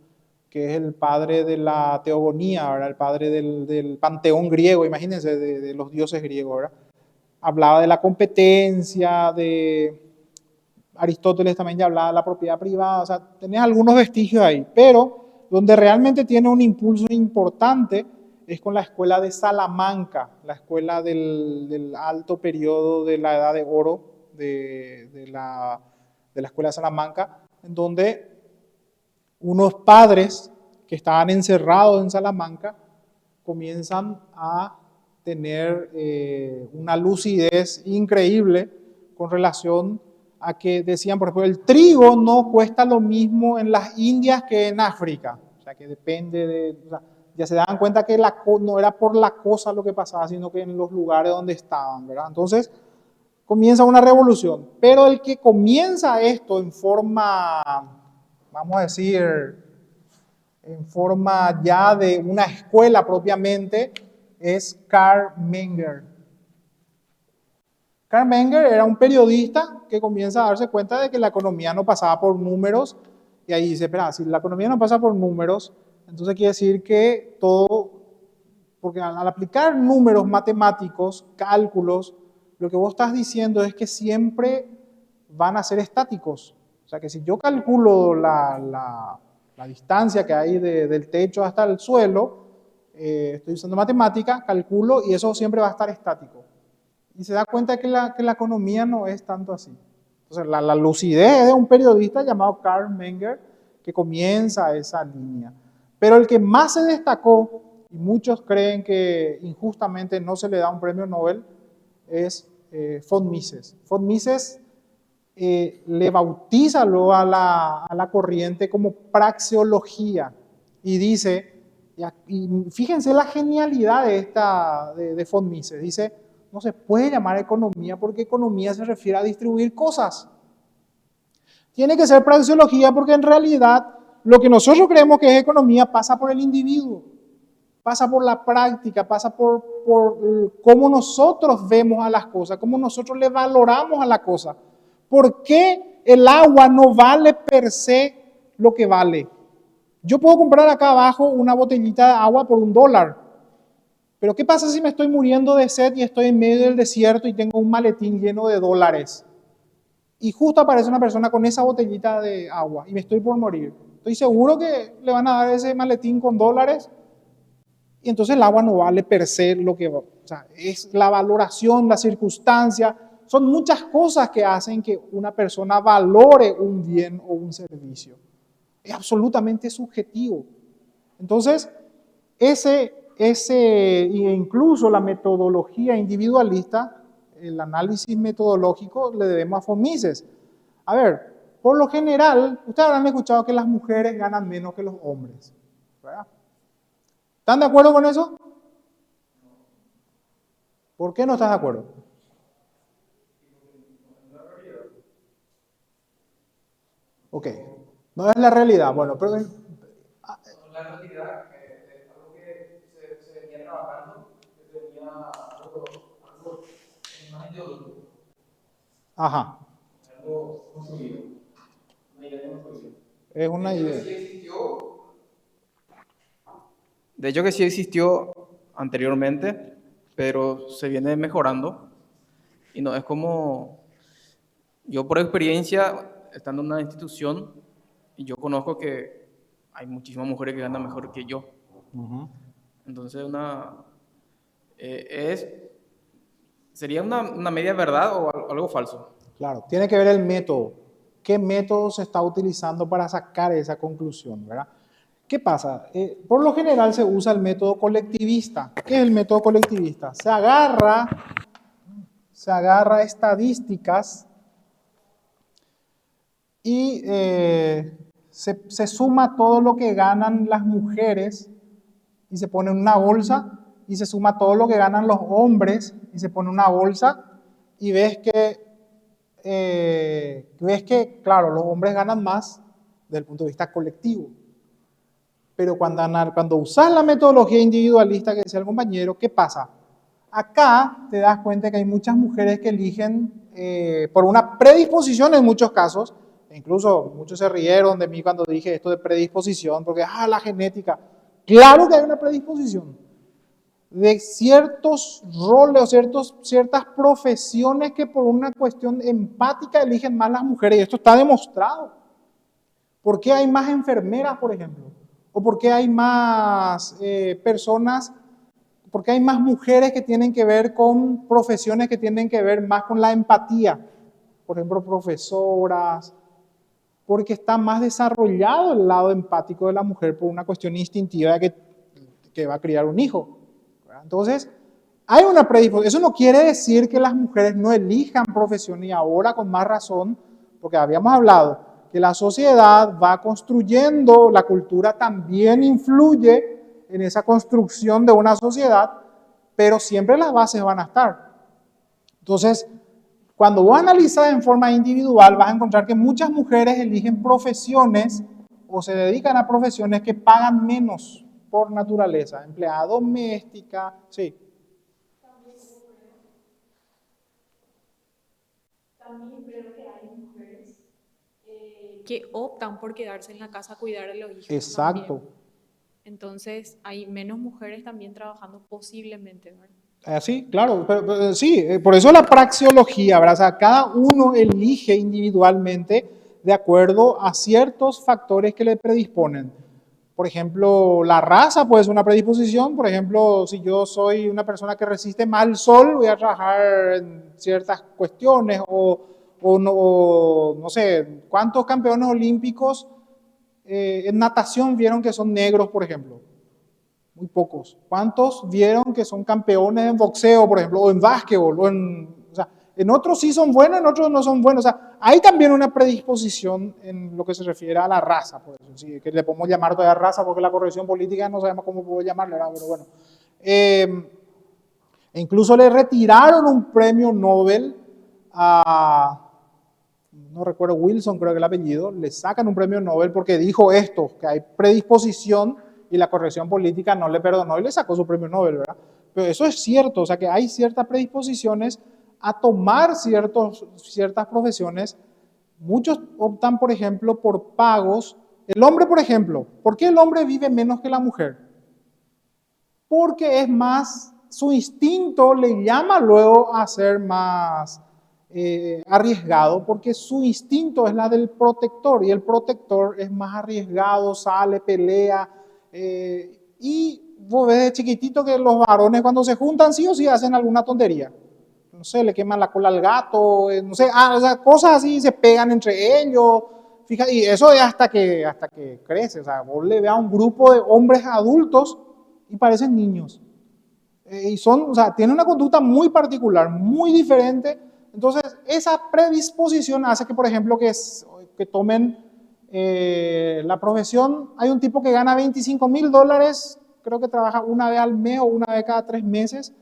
Speaker 1: que es el padre de la teogonía, ¿verdad? El padre del panteón griego, imagínense, de los dioses griegos, ¿verdad? Hablaba de la competencia, de Aristóteles también ya hablaba de la propiedad privada, o sea, tenés algunos vestigios ahí, pero donde realmente tiene un impulso importante es con la escuela de Salamanca, la escuela del alto periodo de la Edad de Oro de la escuela de Salamanca, en donde unos padres que estaban encerrados en Salamanca comienzan a tener una lucidez increíble con relación a que decían, por ejemplo, el trigo no cuesta lo mismo en las Indias que en África. O sea, que depende de... O sea, ya se daban cuenta que no era por la cosa lo que pasaba, sino que en los lugares donde estaban, ¿verdad? Entonces, comienza una revolución. Pero el que comienza esto en forma, vamos a decir, en forma ya de una escuela propiamente, es Karl Menger. Karl Menger era un periodista que comienza a darse cuenta de que la economía no pasaba por números, y ahí dice, espera, si la economía no pasa por números, entonces quiere decir que todo, porque al aplicar números matemáticos, cálculos, lo que vos estás diciendo es que siempre van a ser estáticos. O sea que si yo calculo la distancia que hay del techo hasta el suelo, estoy usando matemática, calculo y eso siempre va a estar estático. Y se da cuenta que la economía no es tanto así. Entonces la lucidez de un periodista llamado Karl Menger que comienza esa línea. Pero el que más se destacó, y muchos creen que injustamente no se le da un premio Nobel, es von Mises. Von Mises le bautiza luego a la corriente como praxeología y dice, y fíjense la genialidad de von Mises, dice, no se puede llamar economía porque economía se refiere a distribuir cosas. Tiene que ser praxeología porque en realidad lo que nosotros creemos que es economía pasa por el individuo, pasa por la práctica, pasa por cómo nosotros vemos a las cosas, cómo nosotros le valoramos a la cosa. ¿Por qué el agua no vale per se lo que vale? Yo puedo comprar acá abajo una botellita de agua por $1, pero ¿qué pasa si me estoy muriendo de sed y estoy en medio del desierto y tengo un maletín lleno de dólares? Y justo aparece una persona con esa botellita de agua y me estoy por morir. Estoy seguro que le van a dar ese maletín con dólares y entonces el agua no vale per se lo que... O sea, es la valoración, la circunstancia, son muchas cosas que hacen que una persona valore un bien o un servicio. Es absolutamente subjetivo. Entonces, incluso la metodología individualista, el análisis metodológico, le debemos a von Mises. A ver, por lo general, ustedes habrán escuchado que las mujeres ganan menos que los hombres, ¿verdad? ¿Están de acuerdo con eso? ¿Por qué no estás de acuerdo? Ok, no es la realidad. Bueno, pero...
Speaker 2: La realidad es algo que se venía trabajando, que se venía algo más ideológico,
Speaker 1: Ajá,
Speaker 2: algo construido, una idea construida.
Speaker 1: es una idea.
Speaker 2: De hecho que sí existió anteriormente, pero se viene mejorando y no es como, yo por experiencia, estando en una institución, y yo conozco que hay muchísimas mujeres que ganan mejor que yo. Entonces sería una media verdad o algo falso.
Speaker 1: Claro, tiene que ver el método. ¿Qué método se está utilizando para sacar esa conclusión, verdad? ¿Qué pasa? Por lo general se usa el método colectivista. ¿Qué es el método colectivista? Se agarra estadísticas y se suma todo lo que ganan las mujeres y se pone en una bolsa, y se suma todo lo que ganan los hombres y se pone en una bolsa, y ves que, claro, los hombres ganan más desde el punto de vista colectivo. Pero cuando usas la metodología individualista que decía el compañero, ¿qué pasa? Acá te das cuenta que hay muchas mujeres que eligen por una predisposición en muchos casos. Incluso muchos se rieron de mí cuando dije esto de predisposición, porque la genética. Claro que hay una predisposición de ciertos roles o ciertas profesiones que por una cuestión empática eligen más las mujeres, y esto está demostrado. ¿Por qué hay más enfermeras, por ejemplo? ¿O por qué hay más personas, por qué hay más mujeres que tienen que ver con profesiones que tienen que ver más con la empatía? Por ejemplo, profesoras, porque está más desarrollado el lado empático de la mujer por una cuestión instintiva de que va a criar un hijo. Entonces, hay una predisposición. Eso no quiere decir que las mujeres no elijan profesión, y ahora con más razón, porque habíamos hablado que la sociedad va construyendo, la cultura también influye en esa construcción de una sociedad, pero siempre las bases van a estar. Entonces, cuando vos analizas en forma individual, vas a encontrar que muchas mujeres eligen profesiones o se dedican a profesiones que pagan menos por naturaleza. Empleada doméstica, sí.
Speaker 3: También creo que hay mujeres que optan por quedarse en la casa a cuidar a los hijos.
Speaker 1: Exacto.
Speaker 3: También. Entonces, hay menos mujeres también trabajando posiblemente, ¿verdad?
Speaker 1: Sí, claro, pero sí, por eso la praxeología, ¿verdad? O sea, cada uno elige individualmente de acuerdo a ciertos factores que le predisponen. Por ejemplo, la raza puede ser una predisposición. Por ejemplo, si yo soy una persona que resiste más el sol, voy a trabajar en ciertas cuestiones. No sé, ¿cuántos campeones olímpicos en natación vieron que son negros, por ejemplo? Muy pocos. ¿Cuántos vieron que son campeones en boxeo, por ejemplo, o en básquetbol? O sea, en otros sí son buenos, en otros no son buenos. O sea, hay también una predisposición en lo que se refiere a la raza, por eso, sí, que le podemos llamar todavía raza, porque la corrección política no sabemos cómo puedo llamarle, ¿verdad? Pero bueno. E incluso le retiraron un premio Nobel a, no recuerdo, Wilson creo que el apellido, le sacan un premio Nobel porque dijo esto, que hay predisposición, y la corrección política no le perdonó y le sacó su premio Nobel, ¿verdad? Pero eso es cierto, o sea que hay ciertas predisposiciones a tomar ciertas profesiones. Muchos optan, por ejemplo, por pagos. El hombre, por ejemplo, ¿por qué el hombre vive menos que la mujer? Porque es más, su instinto le llama luego a ser más arriesgado, porque su instinto es la del protector, y el protector es más arriesgado, sale, pelea, y vos ves de chiquitito que los varones cuando se juntan sí o sí hacen alguna tontería. No sé, le queman la cola al gato, no sé, o sea, cosas así, se pegan entre ellos. Fíjate, y eso es hasta que crece. O sea, vos le veas a un grupo de hombres adultos y parecen niños. Y o sea, tienen una conducta muy particular, muy diferente. Entonces, esa predisposición hace que, por ejemplo, que tomen la profesión. Hay un tipo que gana $25,000, creo que trabaja una vez al mes o una vez cada 3 meses,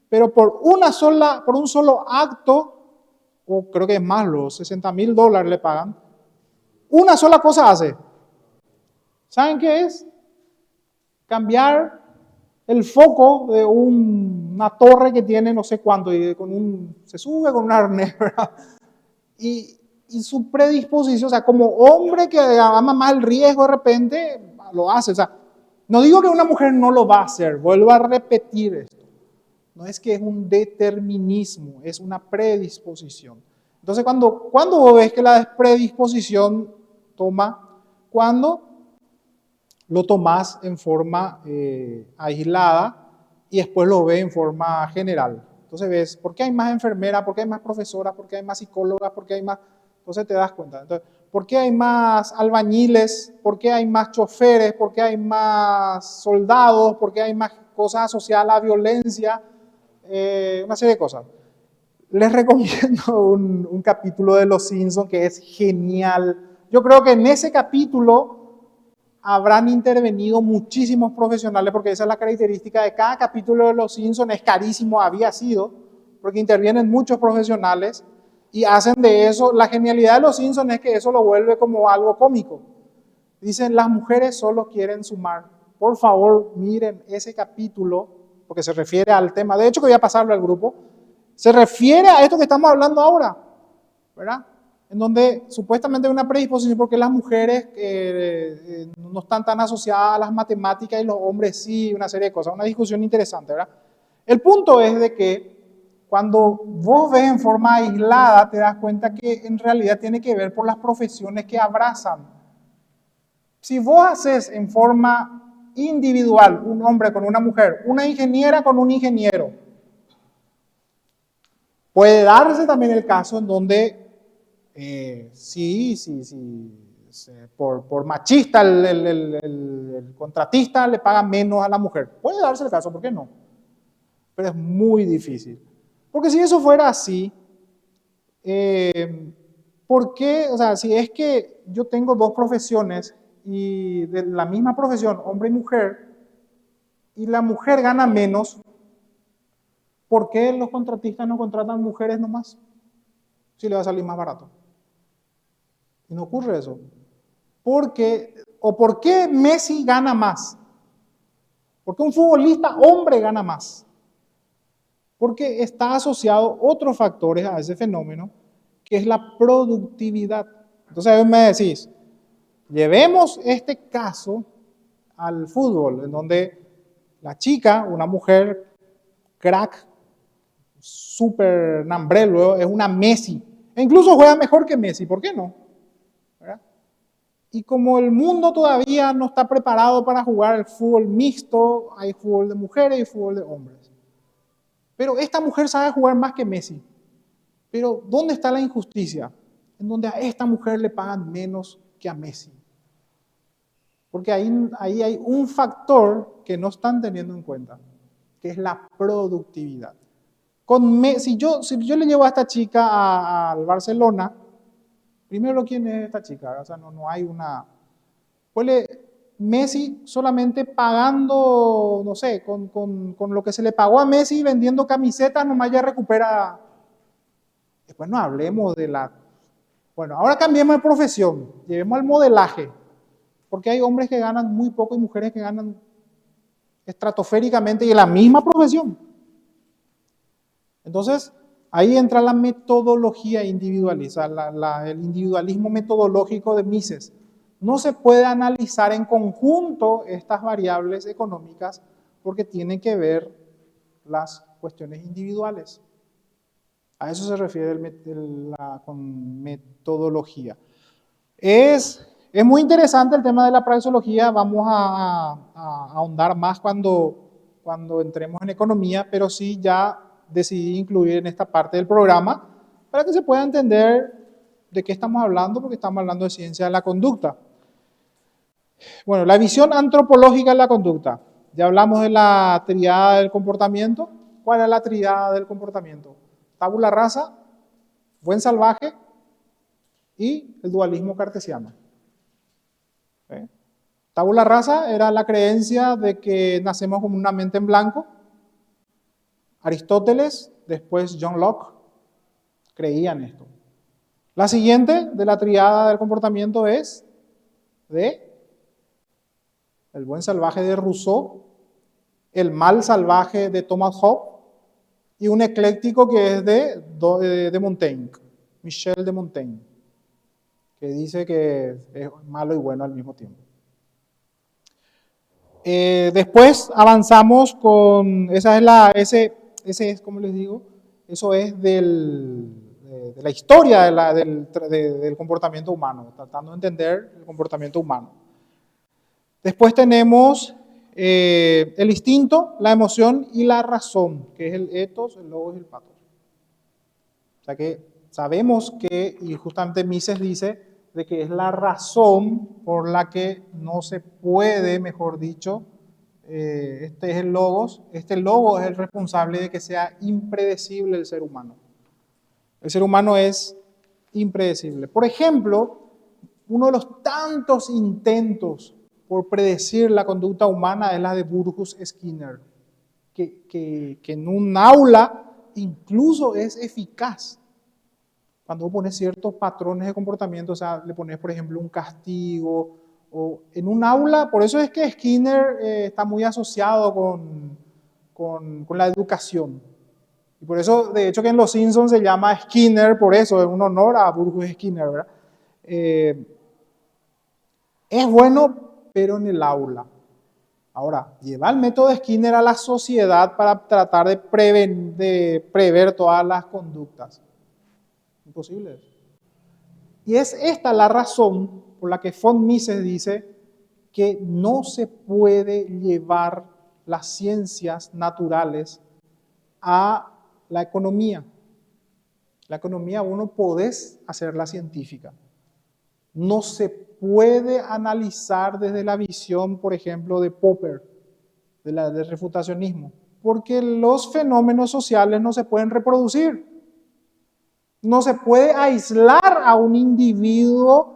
Speaker 1: pero por un solo acto, o creo que es más, los $60,000 le pagan, una sola cosa hace. ¿Saben qué es? Cambiar el foco de una torre que tiene no sé cuánto, y se sube con un arnés, ¿verdad? Y su predisposición, o sea, como hombre que ama más el riesgo de repente, lo hace. O sea, no digo que una mujer no lo va a hacer, vuelvo a repetir esto. No es que es un determinismo, es una predisposición. Entonces, cuando vos ves que la predisposición cuando lo tomás en forma aislada y después lo ves en forma general. Entonces ves, ¿por qué hay más enfermeras? ¿Por qué hay más profesoras? ¿Por qué hay más psicólogas? ¿Por qué hay más? Entonces te das cuenta. Entonces, ¿por qué hay más albañiles? ¿Por qué hay más choferes? ¿Por qué hay más soldados? ¿Por qué hay más cosas asociadas a la violencia? Una serie de cosas. Les recomiendo un capítulo de Los Simpsons que es genial. Yo creo que en ese capítulo habrán intervenido muchísimos profesionales, porque esa es la característica de cada capítulo de Los Simpsons. Es carísimo, había sido, porque intervienen muchos profesionales y hacen de eso. La genialidad de Los Simpsons es que eso lo vuelve como algo cómico. Dicen, las mujeres solo quieren sumar. Por favor, miren ese capítulo, porque se refiere al tema. De hecho, que voy a pasarlo al grupo. Se refiere a esto que estamos hablando ahora, ¿verdad? En donde supuestamente hay una predisposición porque las mujeres no están tan asociadas a las matemáticas y los hombres sí, una serie de cosas. Una discusión interesante, ¿verdad? El punto es de que cuando vos ves en forma aislada, te das cuenta que en realidad tiene que ver por las profesiones que abrazan. Si vos haces en forma individual un hombre con una mujer, una ingeniera con un ingeniero, puede darse también el caso en donde sí, por machista el contratista le paga menos a la mujer. Puede darse el caso, ¿por qué no? Pero es muy difícil. Porque si eso fuera así, ¿por qué? O sea, si es que yo tengo dos profesiones y de la misma profesión, hombre y mujer, y la mujer gana menos, ¿por qué los contratistas no contratan mujeres nomás? Si le va a salir más barato. Y no ocurre eso. ¿Por qué Messi gana más? ¿Por qué un futbolista hombre gana más? Porque está asociado otros factores a ese fenómeno, que es la productividad. Entonces me decís, llevemos este caso al fútbol, en donde la chica, una mujer crack, súper nambrelo, es una Messi. E incluso juega mejor que Messi, ¿por qué no? ¿Verdad? Y como el mundo todavía no está preparado para jugar el fútbol mixto, hay fútbol de mujeres y fútbol de hombres. Pero esta mujer sabe jugar más que Messi. Pero ¿dónde está la injusticia? En donde a esta mujer le pagan menos que a Messi. Porque ahí hay un factor que no están teniendo en cuenta, que es la productividad. Si yo le llevo a esta chica al Barcelona, primero, ¿quién es esta chica? O sea, no hay una... Pues Messi solamente pagando, no sé, con lo que se le pagó a Messi vendiendo camisetas, nomás ya recupera. Después no hablemos de la... Bueno, ahora cambiemos de profesión, llevemos al modelaje, porque hay hombres que ganan muy poco y mujeres que ganan estratosféricamente y en la misma profesión. Entonces, ahí entra la metodología individualista, el individualismo metodológico de Mises. No se puede analizar en conjunto estas variables económicas porque tienen que ver las cuestiones individuales. A eso se refiere con metodología. Es muy interesante el tema de la praxeología, vamos a ahondar más cuando entremos en economía, pero sí ya decidí incluir en esta parte del programa para que se pueda entender de qué estamos hablando, porque estamos hablando de ciencia de la conducta. Bueno, la visión antropológica de la conducta. Ya hablamos de la triada del comportamiento. ¿Cuál es la triada del comportamiento? Tabula rasa, buen salvaje y el dualismo cartesiano. ¿Eh? Tabula rasa era la creencia de que nacemos con una mente en blanco. Aristóteles, después John Locke, creían esto. La siguiente de la triada del comportamiento es el buen salvaje de Rousseau, el mal salvaje de Thomas Hobbes y un ecléctico que es de Montaigne, Michel de Montaigne, que dice que es malo y bueno al mismo tiempo. Después avanzamos con, ese es, como les digo, eso es de la historia del comportamiento humano, tratando de entender el comportamiento humano. Después tenemos el instinto, la emoción y la razón, que es el ethos, el logos y el pathos. O sea que sabemos que, y justamente Mises dice, de que es la razón por la que no se puede, mejor dicho, este es el logos, este logos es el responsable de que sea impredecible el ser humano. El ser humano es impredecible. Por ejemplo, uno de los tantos intentos por predecir la conducta humana es la de Burgos Skinner, que en un aula incluso es eficaz. Cuando vos pones ciertos patrones de comportamiento, o sea, le pones, por ejemplo, un castigo, o en un aula, por eso es que Skinner está muy asociado con la educación. Y por eso, de hecho, que en Los Simpsons se llama Skinner, por eso, en un honor a Burgos Skinner, ¿verdad? Es bueno, pero en el aula. Ahora, lleva el método de Skinner a la sociedad para tratar de prever todas las conductas. Imposible. Y es esta la razón por la que von Mises dice que no se puede llevar las ciencias naturales a la economía. La economía vos no podés hacerla científica. No se puede analizar desde la visión, por ejemplo, de Popper, del refutacionismo, porque los fenómenos sociales no se pueden reproducir. No se puede aislar a un individuo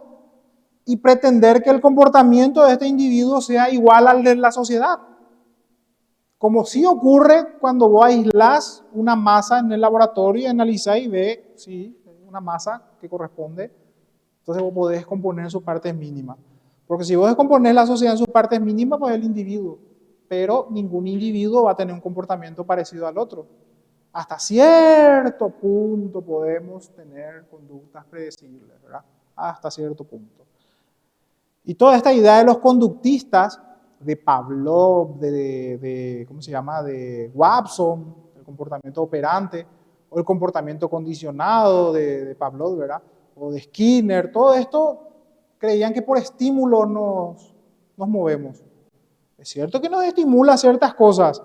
Speaker 1: y pretender que el comportamiento de este individuo sea igual al de la sociedad. Como sí ocurre cuando vos aislás una masa en el laboratorio y analizás y ves, sí, una masa que corresponde, entonces vos podés descomponer en sus partes mínimas. Porque si vos descomponés la sociedad en sus partes mínimas, pues es el individuo. Pero ningún individuo va a tener un comportamiento parecido al otro. Hasta cierto punto podemos tener conductas predecibles, ¿verdad? Hasta cierto punto. Y toda esta idea de los conductistas, de Pavlov, ¿cómo se llama? De Watson, el comportamiento operante, o el comportamiento condicionado de Pavlov, ¿verdad? O de Skinner, todo esto creían que por estímulo nos movemos. Es cierto que nos estimula ciertas cosas,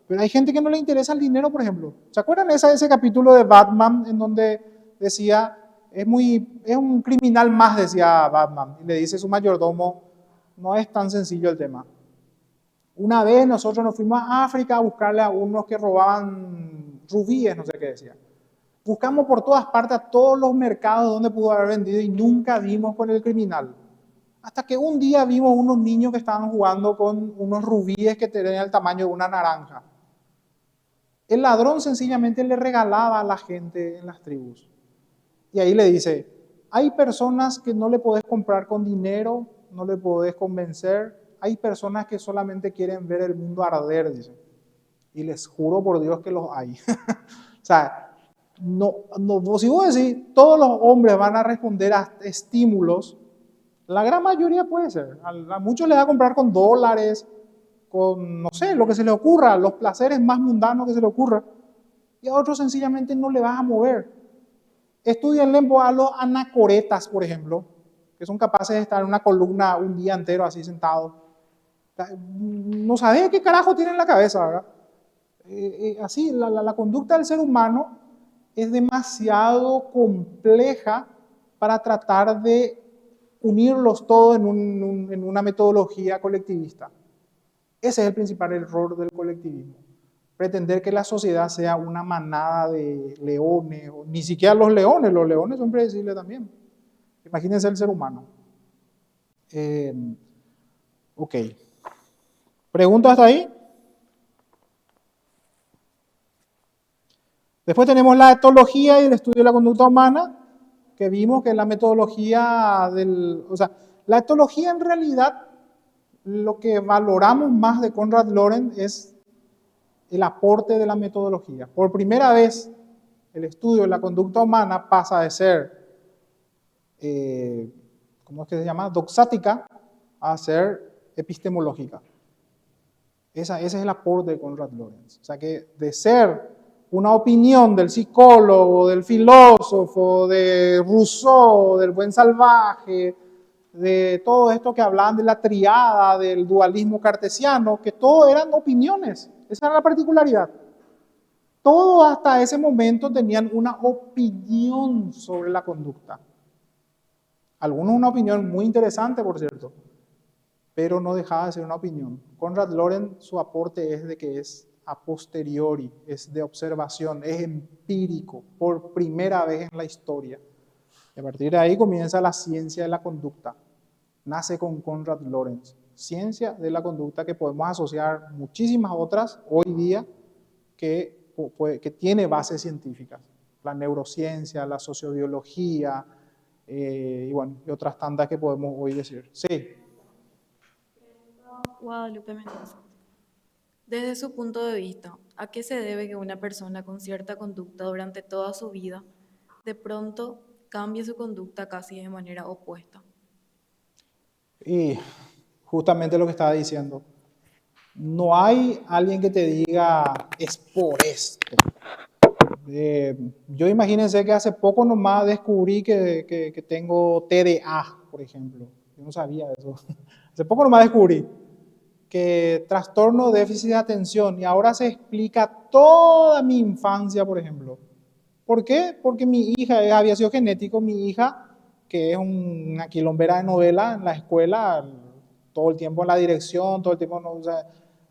Speaker 1: pero hay gente que no le interesa el dinero, por ejemplo. ¿Se acuerdan ese capítulo de Batman en donde decía, es un criminal más, decía Batman, y le dice su mayordomo, no es tan sencillo el tema. Una vez nosotros nos fuimos a África a buscarle a unos que robaban rubíes, no sé qué decía. Buscamos por todas partes, a todos los mercados donde pudo haber vendido y nunca dimos con el criminal. Hasta que un día vimos unos niños que estaban jugando con unos rubíes que tenían el tamaño de una naranja. El ladrón sencillamente le regalaba a la gente en las tribus. Y ahí le dice, hay personas que no le podés comprar con dinero, no le podés convencer, hay personas que solamente quieren ver el mundo arder, dice. Y les juro por Dios que los hay. O sea, si vos decís, todos los hombres van a responder a estímulos, la gran mayoría puede ser. A muchos les da a comprar con dólares, con, no sé, lo que se les ocurra, los placeres más mundanos que se les ocurra. Y a otros sencillamente no le vas a mover. Estudienle a los anacoretas, por ejemplo, que son capaces de estar en una columna un día entero así sentados. No sabes qué carajo tienen en la cabeza, ¿verdad? Así, la conducta del ser humano es demasiado compleja para tratar de unirlos todos en una metodología colectivista. Ese es el principal error del colectivismo. Pretender que la sociedad sea una manada de leones, o ni siquiera los leones son predecibles también. Imagínense el ser humano. Ok. ¿Preguntas hasta ahí? Después tenemos la etología y el estudio de la conducta humana, que vimos que es la metodología la etología en realidad, lo que valoramos más de Konrad Lorenz es el aporte de la metodología. Por primera vez, el estudio de la conducta humana pasa de ser, ¿cómo es que se llama? Doxática a ser epistemológica. Ese es el aporte de Konrad Lorenz. O sea que de ser una opinión del psicólogo, del filósofo, de Rousseau, del buen salvaje, de todo esto que hablaban de la triada, del dualismo cartesiano, que todo eran opiniones. Esa era la particularidad. Todos hasta ese momento tenían una opinión sobre la conducta. Algunos una opinión muy interesante, por cierto, pero no dejaba de ser una opinión. Konrad Lorenz, su aporte es de que es a posteriori, es de observación, es empírico, por primera vez en la historia. Y a partir de ahí comienza la ciencia de la conducta. Nace con Konrad Lorenz. Ciencia de la conducta que podemos asociar muchísimas otras hoy día que tiene bases científicas. La neurociencia, la sociobiología y otras tantas que podemos hoy decir. Sí.
Speaker 3: Guadalupe Mendoza. Desde su punto de vista, ¿a qué se debe que una persona con cierta conducta durante toda su vida de pronto cambie su conducta casi de manera opuesta?
Speaker 1: Y justamente lo que estaba diciendo, no hay alguien que te diga, es por esto. Yo imagínense que hace poco nomás descubrí que tengo TDA, por ejemplo. Yo no sabía eso. Hace poco nomás descubrí que trastorno déficit de atención y ahora se explica toda mi infancia, por ejemplo. ¿Por qué? Porque mi hija había sido genético, mi hija, que es una quilombera de novela en la escuela, todo el tiempo en la dirección, todo el tiempo, no, o sea,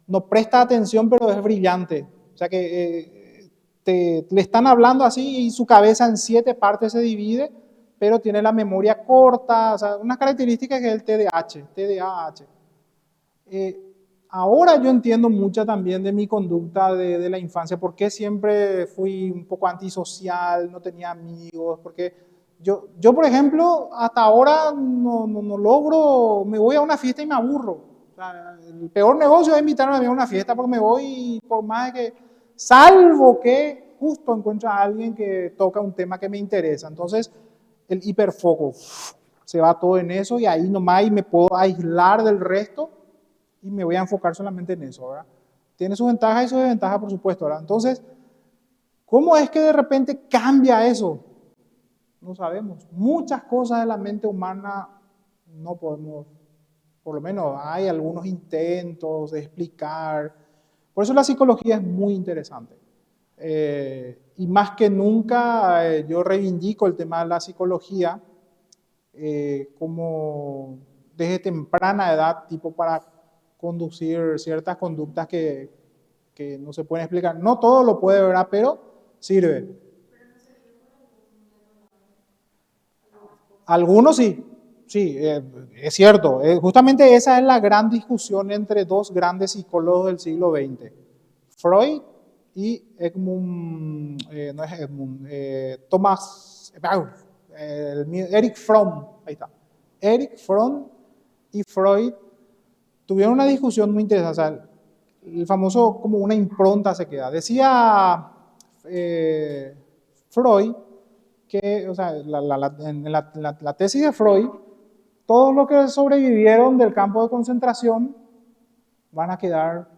Speaker 1: no presta atención, pero es brillante. O sea que le están hablando así y su cabeza en 7 partes se divide, pero tiene la memoria corta, o sea, unas características que es el TDAH. Ahora yo entiendo mucho también de mi conducta de la infancia, porque siempre fui un poco antisocial, no tenía amigos, porque yo por ejemplo, hasta ahora no logro, me voy a una fiesta y me aburro. O sea, el peor negocio es invitarme a una fiesta porque me voy y por más que, salvo que justo encuentro a alguien que toca un tema que me interesa. Entonces, el hiperfoco, se va todo en eso y ahí nomás me puedo aislar del resto y me voy a enfocar solamente en eso, ¿verdad? Tiene sus ventajas y sus desventajas, por supuesto, ¿verdad? Entonces, ¿cómo es que de repente cambia eso? No sabemos. Muchas cosas de la mente humana no podemos, por lo menos hay algunos intentos de explicar. Por eso la psicología es muy interesante. Y más que nunca yo reivindico el tema de la psicología como desde temprana edad, tipo para conducir ciertas conductas que no se pueden explicar. No todo lo puede, ¿verdad? Pero sirve. Algunos sí, sí, es cierto. Justamente esa es la gran discusión entre dos grandes psicólogos del siglo XX, Freud y Edmund, no es Edmund, Erich Fromm, ahí está. Erich Fromm y Freud tuvieron una discusión muy interesante, o sea, el famoso como una impronta se queda. Decía Freud que, o sea, en la tesis de Freud, todos los que sobrevivieron del campo de concentración van a quedar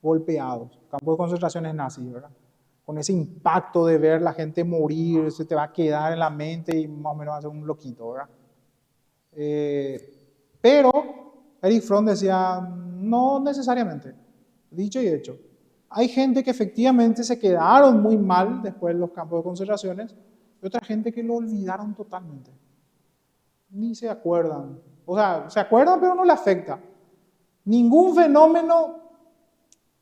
Speaker 1: golpeados. Campo de concentración es nazi, ¿verdad? Con ese impacto de ver la gente morir, se te va a quedar en la mente y más o menos va a ser un loquito, ¿verdad? Pero Erich Fromm decía, no necesariamente, dicho y hecho. Hay gente que efectivamente se quedaron muy mal después de los campos de concentraciones y otra gente que lo olvidaron totalmente. Ni se acuerdan. O sea, se acuerdan pero no le afecta. Ningún fenómeno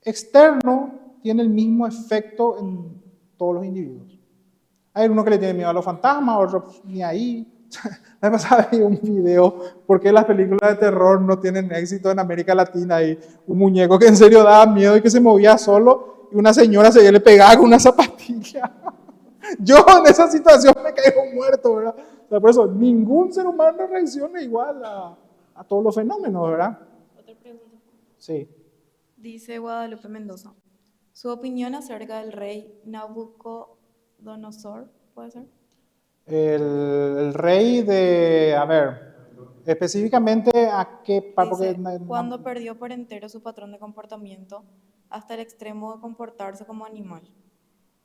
Speaker 1: externo tiene el mismo efecto en todos los individuos. Hay uno que le tiene miedo a los fantasmas, otro ni ahí. La vez pasada vi un video por qué las películas de terror no tienen éxito en América Latina y un muñeco que en serio daba miedo y que se movía solo y una señora se le pegaba con una zapatilla. Yo en esa situación me caigo muerto, ¿verdad? O sea, por eso ningún ser humano reacciona igual a todos los fenómenos, ¿verdad?
Speaker 3: Otra pregunta.
Speaker 1: Sí.
Speaker 3: Dice Guadalupe Mendoza. Su opinión acerca del rey Nabucodonosor, ¿puede ser?
Speaker 1: El rey de, a ver, específicamente a qué
Speaker 3: Dice, cuando perdió por entero su patrón de comportamiento hasta el extremo de comportarse como animal.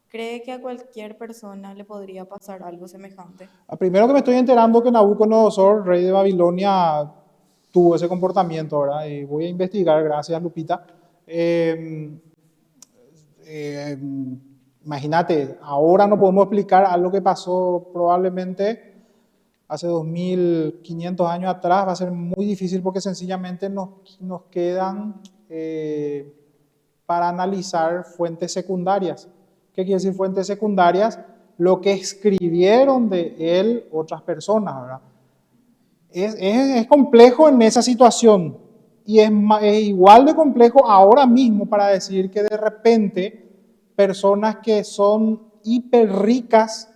Speaker 3: ¿Cree que a cualquier persona le podría pasar algo semejante?
Speaker 1: Primero que me estoy enterando que Nabucodonosor, rey de Babilonia, tuvo ese comportamiento, ¿verdad? Y voy a investigar, gracias Lupita. Imagínate, ahora no podemos explicar algo que pasó probablemente hace 2500 años atrás, va a ser muy difícil porque sencillamente nos quedan para analizar fuentes secundarias. ¿Qué quiere decir fuentes secundarias? Lo que escribieron de él otras personas, ¿verdad? Es complejo en esa situación y es igual de complejo ahora mismo para decir que de repente personas que son hiper ricas,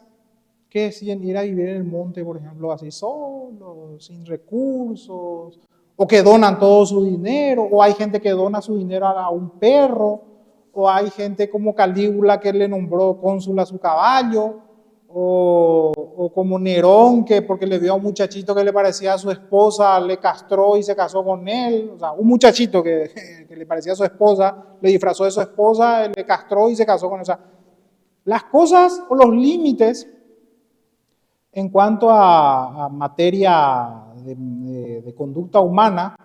Speaker 1: que deciden ir a vivir en el monte, por ejemplo, así solos, sin recursos, o que donan todo su dinero, o hay gente que dona su dinero a un perro, o hay gente como Calígula que le nombró cónsul a su caballo, o como Nerón que porque le vio a un muchachito que le parecía a su esposa, le castró y se casó con él. O sea, un muchachito que le parecía a su esposa, le disfrazó de su esposa, le castró y se casó con él. O sea, las cosas o los límites en cuanto a materia de conducta humana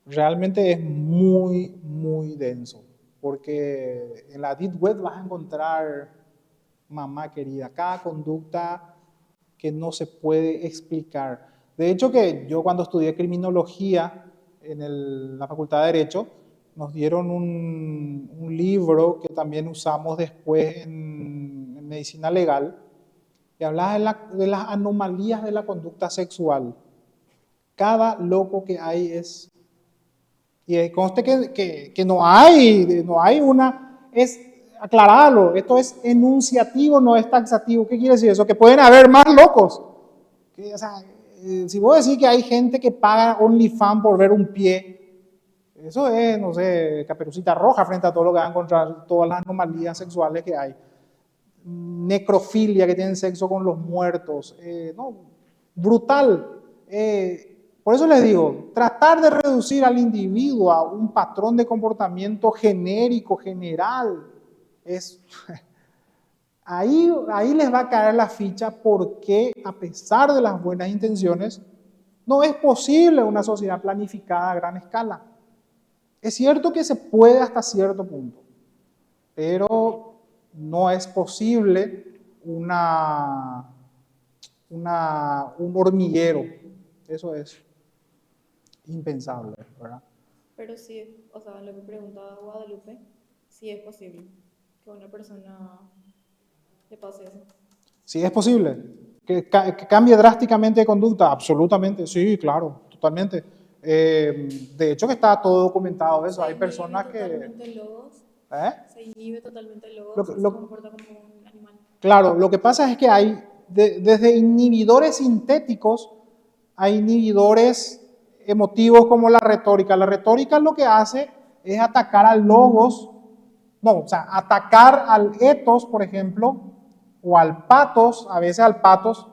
Speaker 1: realmente es muy, muy denso, porque en la Deep Web vas a encontrar, mamá querida, cada conducta que no se puede explicar. De hecho, que yo cuando estudié criminología en la Facultad de Derecho, nos dieron un libro que también usamos después en medicina legal, que hablaba de las anomalías de la conducta sexual. Cada loco que hay es... Y conste que no hay una... Es aclararlo, esto es enunciativo, no es taxativo. ¿Qué quiere decir eso? Que pueden haber más locos. O sea, si vos decís que hay gente que paga OnlyFans por ver un pie, eso es, no sé, Caperucita Roja frente a todo lo que va a encontrar, todas las anomalías sexuales que hay. Necrofilia, que tienen sexo con los muertos. No, brutal. Por eso les digo, tratar de reducir al individuo a un patrón de comportamiento genérico, general, es... Ahí les va a caer la ficha porque, a pesar de las buenas intenciones, no es posible una sociedad planificada a gran escala. Es cierto que se puede hasta cierto punto, pero no es posible un hormiguero. Eso es impensable, ¿verdad?
Speaker 3: Pero sí, o sea, lo que preguntaba Guadalupe, sí es posible que a una persona le pase eso.
Speaker 1: Sí es posible. Que cambie drásticamente de conducta, absolutamente, sí, claro, totalmente. De hecho que está todo documentado eso. Hay personas que...
Speaker 3: Se inhibe totalmente el
Speaker 1: Lo
Speaker 3: logos
Speaker 1: que-
Speaker 3: y se
Speaker 1: lo-
Speaker 3: comporta como un animal.
Speaker 1: Claro, lo que pasa es que hay, desde inhibidores sintéticos, a inhibidores emotivos como la retórica. La retórica lo que hace es atacar al logos, no, o sea, atacar al ethos, por ejemplo, o al patos, a veces al patos.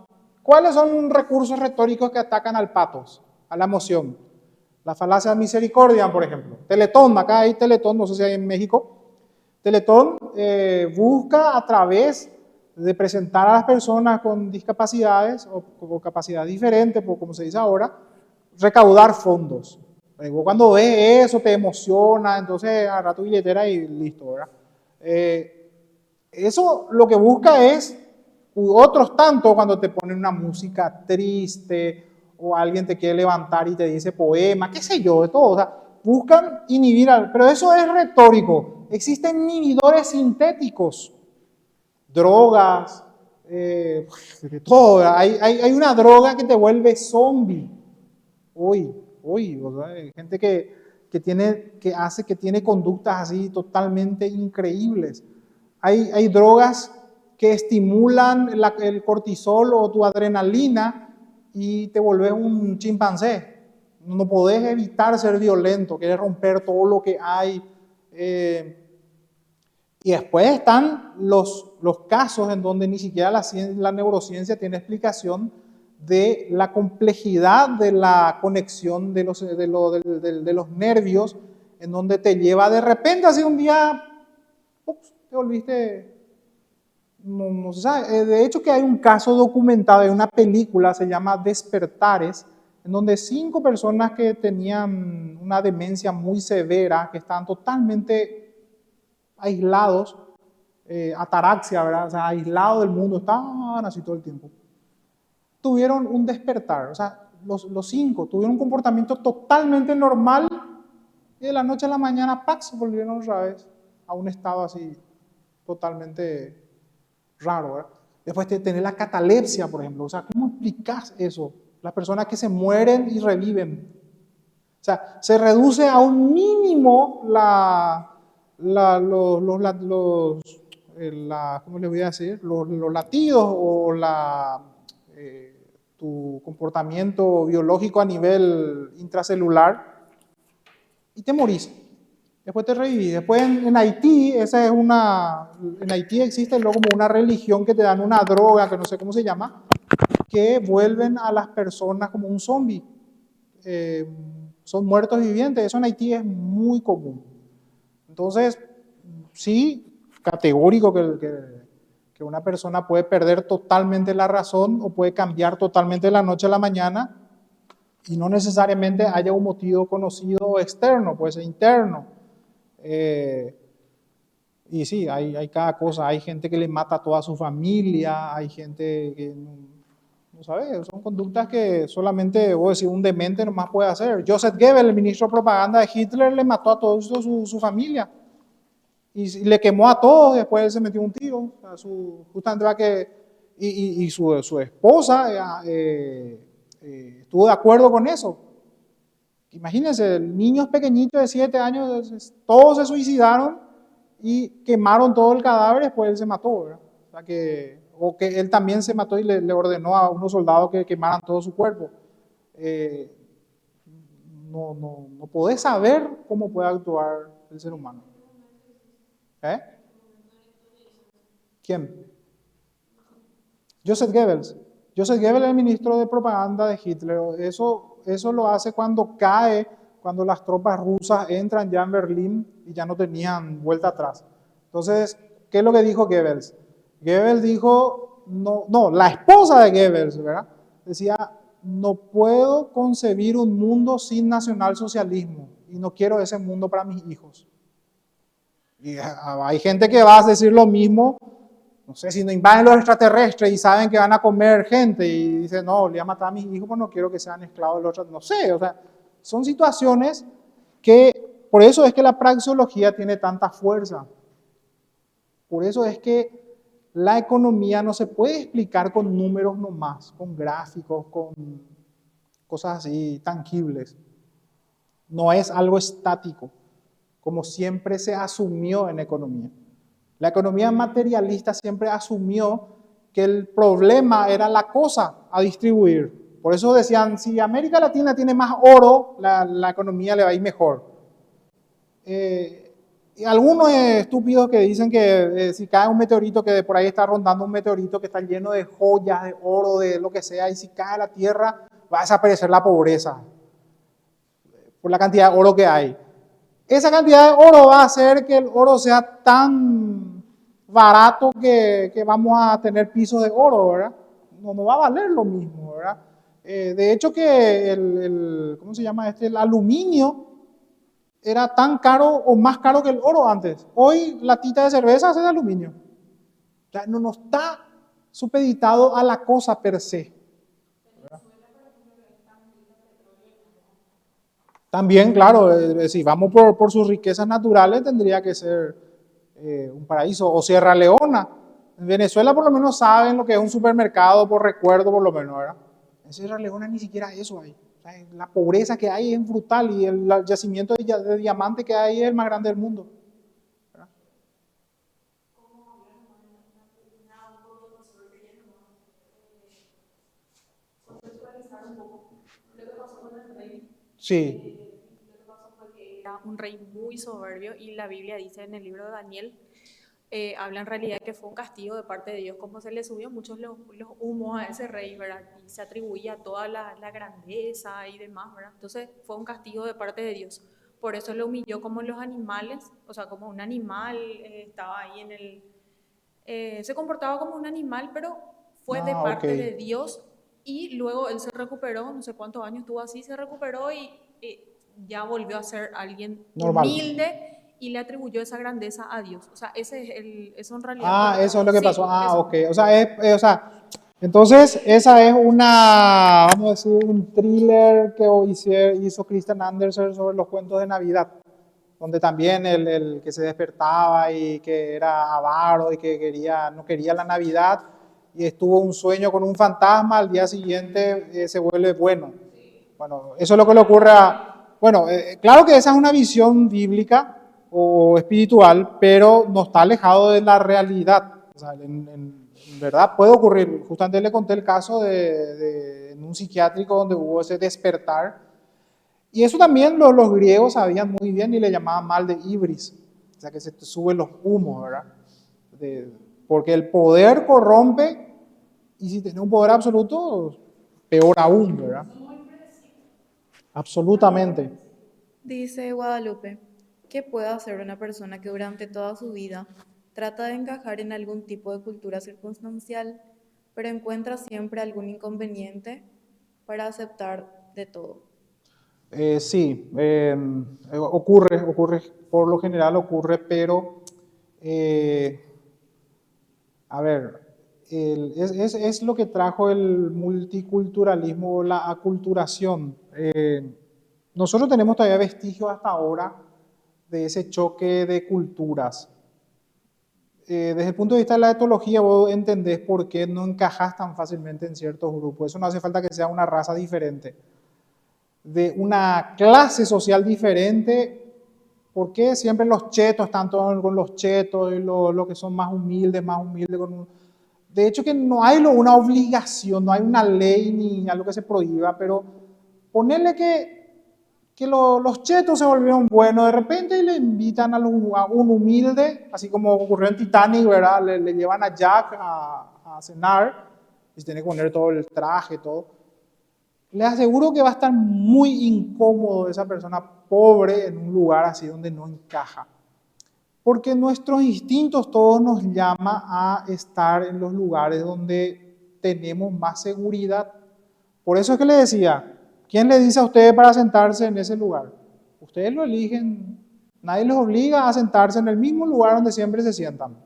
Speaker 1: ¿Cuáles son recursos retóricos que atacan al patos, a la emoción? La falacia de misericordia, por ejemplo. Teletón, acá hay Teletón, no sé si hay en México. Teletón busca a través de presentar a las personas con discapacidades o capacidades diferentes, como se dice ahora, recaudar fondos. Vos cuando ves eso te emociona, entonces agarra tu billetera y listo, ¿verdad? Eso lo que busca es, otros tanto cuando te ponen una música triste o alguien te quiere levantar y te dice poema, qué sé yo, de todo, o sea, buscan inhibir, pero eso es retórico. Existen inhibidores sintéticos, drogas, de todo. Hay una droga que te vuelve zombie. Hoy, o sea, hay gente que hace que tiene conductas así totalmente increíbles. Hay drogas que estimulan el cortisol o tu adrenalina y te vuelves un chimpancé. No podés evitar ser violento, quieres romper todo lo que hay. Y después están los casos en donde ni siquiera la neurociencia tiene explicación de la complejidad de la conexión de los nervios, en donde te lleva de repente, así un día, ups, te volviste, no se sabe. De hecho que hay un caso documentado, hay una película, se llama Despertares, en donde 5 personas que tenían una demencia muy severa, que estaban totalmente aislados, ataraxia, ¿verdad? O sea, aislados del mundo, estaban así todo el tiempo. Tuvieron un despertar, o sea, los 5 tuvieron un comportamiento totalmente normal y de la noche a la mañana, ¡pax!, volvieron otra vez a un estado así totalmente raro, ¿verdad? Después de tener la catalepsia, por ejemplo, o sea, ¿cómo explicas eso? Las personas que se mueren y reviven. O sea, se reduce a un mínimo ¿cómo les voy a decir? Los latidos o tu comportamiento biológico a nivel intracelular y te morís. Después te revivís. Después en Haití, en Haití existe luego como una religión que te dan una droga, que no sé cómo se llama, que vuelven a las personas como un zombie. Son muertos vivientes. Eso en Haití es muy común. Entonces, sí, categórico que una persona puede perder totalmente la razón o puede cambiar totalmente de la noche a la mañana Y no necesariamente haya un motivo conocido externo, puede ser interno. Y sí, hay cada cosa. Hay gente que le mata a toda su familia, hay gente que no sabe, son conductas que solamente, voy a decir, un demente nomás puede hacer. Joseph Goebbels, el ministro de propaganda de Hitler, le mató a toda su familia. Y le quemó a todos, después él se metió un tiro. O sea, justamente va que, y su esposa estuvo de acuerdo con eso. Imagínense, niños pequeñitos de 7 años, todos se suicidaron y quemaron todo el cadáver, después él se mató, ¿verdad? O que él también se mató y le ordenó a unos soldados que quemaran todo su cuerpo. Eh, no podés saber cómo puede actuar el ser humano. ¿Eh? ¿Quién? Joseph Goebbels. Joseph Goebbels es el ministro de propaganda de Hitler. Eso lo hace cuando las tropas rusas entran ya en Berlín y ya no tenían vuelta atrás. Entonces, ¿qué es lo que dijo Goebbels? Goebbels dijo, la esposa de Goebbels, ¿verdad? Decía, no puedo concebir un mundo sin nacionalsocialismo y no quiero ese mundo para mis hijos. Y hay gente que va a decir lo mismo, no sé, si no invaden los extraterrestres y saben que van a comer gente y dicen, no, le voy a matar a mis hijos, pues no quiero que sean esclavos de los otros. No sé, o sea, son situaciones que, por eso es que la praxeología tiene tanta fuerza. Por eso es que la economía no se puede explicar con números nomás, con gráficos, con cosas así tangibles. No es algo estático, como siempre se asumió en economía. La economía materialista siempre asumió que el problema era la cosa a distribuir. Por eso decían, si América Latina tiene más oro, la economía le va a ir mejor. Y algunos estúpidos que dicen que si cae un meteorito, que por ahí está rondando un meteorito que está lleno de joyas, de oro, de lo que sea, y si cae a la tierra, va a desaparecer la pobreza por la cantidad de oro que hay. Esa cantidad de oro va a hacer que el oro sea tan barato que vamos a tener pisos de oro, ¿verdad? No va a valer lo mismo, ¿verdad? De hecho que ¿cómo se llama este? El aluminio era tan caro o más caro que el oro antes. Hoy la tita de cerveza es de aluminio. O sea, no está supeditado a la cosa per se. ¿Verdad? También, claro, si vamos por sus riquezas naturales, tendría que ser un paraíso. O Sierra Leona. En Venezuela por lo menos saben lo que es un supermercado por recuerdo, por lo menos, ¿verdad? En Sierra Leona ni siquiera eso hay. O sea, la pobreza que hay es brutal y el yacimiento de diamante que hay es el más grande del mundo. ¿Verdad? Sí.
Speaker 3: Era un rey muy soberbio y la Biblia dice en el libro de Daniel, habla en realidad que fue un castigo de parte de Dios, como se le subió muchos los humos a ese rey, ¿verdad? Y se atribuía toda la grandeza y demás, ¿verdad? Entonces fue un castigo de parte de Dios. Por eso lo humilló como los animales, o sea, como un animal, estaba ahí se comportaba como un animal, pero fue de
Speaker 1: Ok.
Speaker 3: parte de Dios y luego él se recuperó, no sé cuántos años estuvo así, se recuperó y ya volvió a ser alguien
Speaker 1: Normal.
Speaker 3: humilde y le atribuyó esa grandeza a Dios. O sea, eso en realidad
Speaker 1: Ah,
Speaker 3: fue,
Speaker 1: eso es lo que
Speaker 3: sí,
Speaker 1: pasó. Ah,
Speaker 3: eso.
Speaker 1: ok. O sea, entonces esa es vamos a decir, un thriller que hizo Christian Andersen sobre los cuentos de Navidad, donde también el que se despertaba y que era avaro y que no quería la Navidad y estuvo un sueño con un fantasma, al día siguiente se vuelve bueno. Bueno, eso es lo que le ocurre Bueno, claro que esa es una visión bíblica o espiritual, pero no está alejado de la realidad. O sea, en verdad puede ocurrir. Justamente le conté el caso en un psiquiátrico donde hubo ese despertar. Y eso también los griegos sabían muy bien y le llamaban mal de ibris. O sea, que se te suben los humos, ¿verdad? Porque el poder corrompe y si tiene un poder absoluto, peor aún, ¿verdad? Absolutamente.
Speaker 3: Dice Guadalupe, ¿qué puede hacer una persona que durante toda su vida trata de encajar en algún tipo de cultura circunstancial, pero encuentra siempre algún inconveniente para aceptar de todo.
Speaker 1: Sí, ocurre, por lo general ocurre, pero a ver, es lo que trajo el multiculturalismo o la aculturación. Nosotros tenemos todavía vestigios hasta ahora de ese choque de culturas. Desde el punto de vista de la etología, vos entendés por qué no encajas tan fácilmente en ciertos grupos. Eso no hace falta que sea una raza diferente, de una clase social diferente. ¿Por qué siempre los chetos están todos con los chetos y los que son más humildes De hecho que no hay una obligación, no hay una ley ni algo que se prohíba, pero ponerle que los chetos se volvieron buenos de repente y le invitan a un humilde, así como ocurrió en Titanic, ¿verdad? Le llevan a Jack a cenar y se tiene que poner todo el traje, todo. Le aseguro que va a estar muy incómodo esa persona pobre en un lugar así donde no encaja. Porque nuestros instintos todos nos llama a estar en los lugares donde tenemos más seguridad. Por eso es que le decía, ¿quién le dice a ustedes para sentarse en ese lugar? Ustedes lo eligen, nadie los obliga a sentarse en el mismo lugar donde siempre se sientan.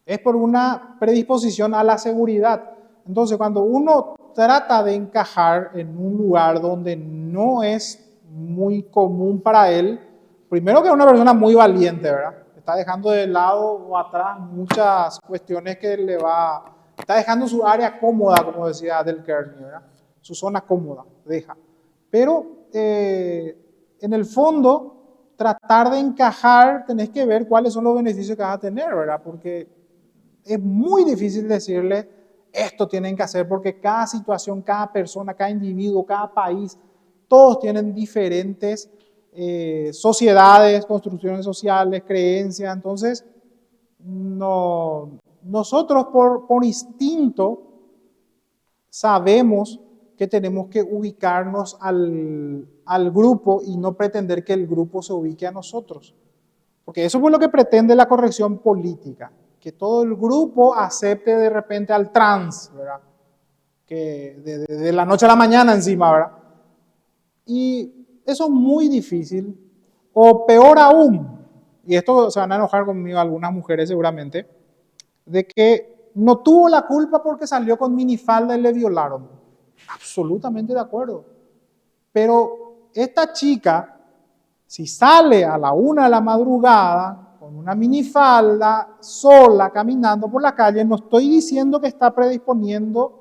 Speaker 1: Es por una predisposición a la seguridad. Entonces, cuando uno trata de encajar en un lugar donde no es muy común para él, primero que es una persona muy valiente, ¿verdad? Está dejando de lado o atrás muchas cuestiones está dejando su área cómoda, como decía Del Kearney, ¿verdad? Su zona cómoda, deja. Pero en el fondo, tratar de encajar, tenés que ver cuáles son los beneficios que vas a tener, ¿verdad? Porque es muy difícil decirle, esto tienen que hacer, porque cada situación, cada persona, cada individuo, cada país, todos tienen diferentes sociedades, construcciones sociales, creencias. Entonces, nosotros por instinto sabemos que tenemos que ubicarnos al grupo y no pretender que el grupo se ubique a nosotros. Porque eso es lo que pretende la corrección política, que todo el grupo acepte de repente al trans, ¿verdad? Que de la noche a la mañana encima, ¿verdad? Y eso es muy difícil, o peor aún, y esto se van a enojar conmigo algunas mujeres seguramente, de que no tuvo la culpa porque salió con minifalda y le violaron. Absolutamente de acuerdo. Pero esta chica, si sale a la 1 de la madrugada con una minifalda, sola, caminando por la calle, no estoy diciendo que está predisponiendo,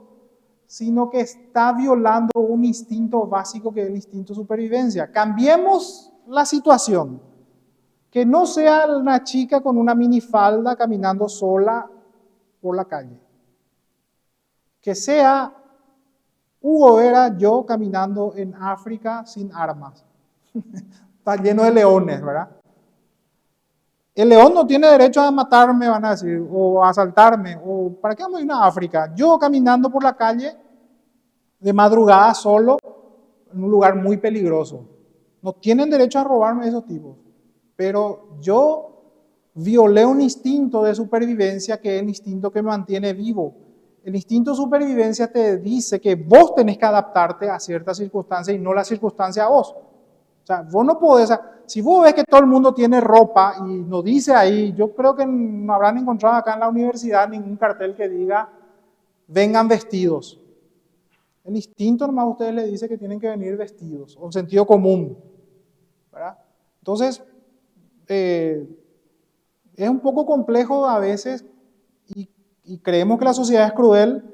Speaker 1: sino que está violando un instinto básico que es el instinto de supervivencia. Cambiemos la situación. Que no sea una chica con una minifalda caminando sola por la calle. Que sea Hugo Vera, yo caminando en África sin armas. Está lleno de leones, ¿verdad? El león no tiene derecho a matarme, van a decir, o a asaltarme, o ¿para qué vamos a ir a África? Yo caminando por la calle de madrugada solo en un lugar muy peligroso. No tienen derecho a robarme esos tipos. Pero yo violé un instinto de supervivencia que es el instinto que me mantiene vivo. El instinto de supervivencia te dice que vos tenés que adaptarte a ciertas circunstancias y no la circunstancia a vos. O sea, vos no podés, si vos ves que todo el mundo tiene ropa y nos dice ahí, yo creo que no habrán encontrado acá en la universidad ningún cartel que diga vengan vestidos. El instinto nomás a ustedes les dice que tienen que venir vestidos, o sentido común, ¿verdad? Entonces, es un poco complejo a veces y creemos que la sociedad es cruel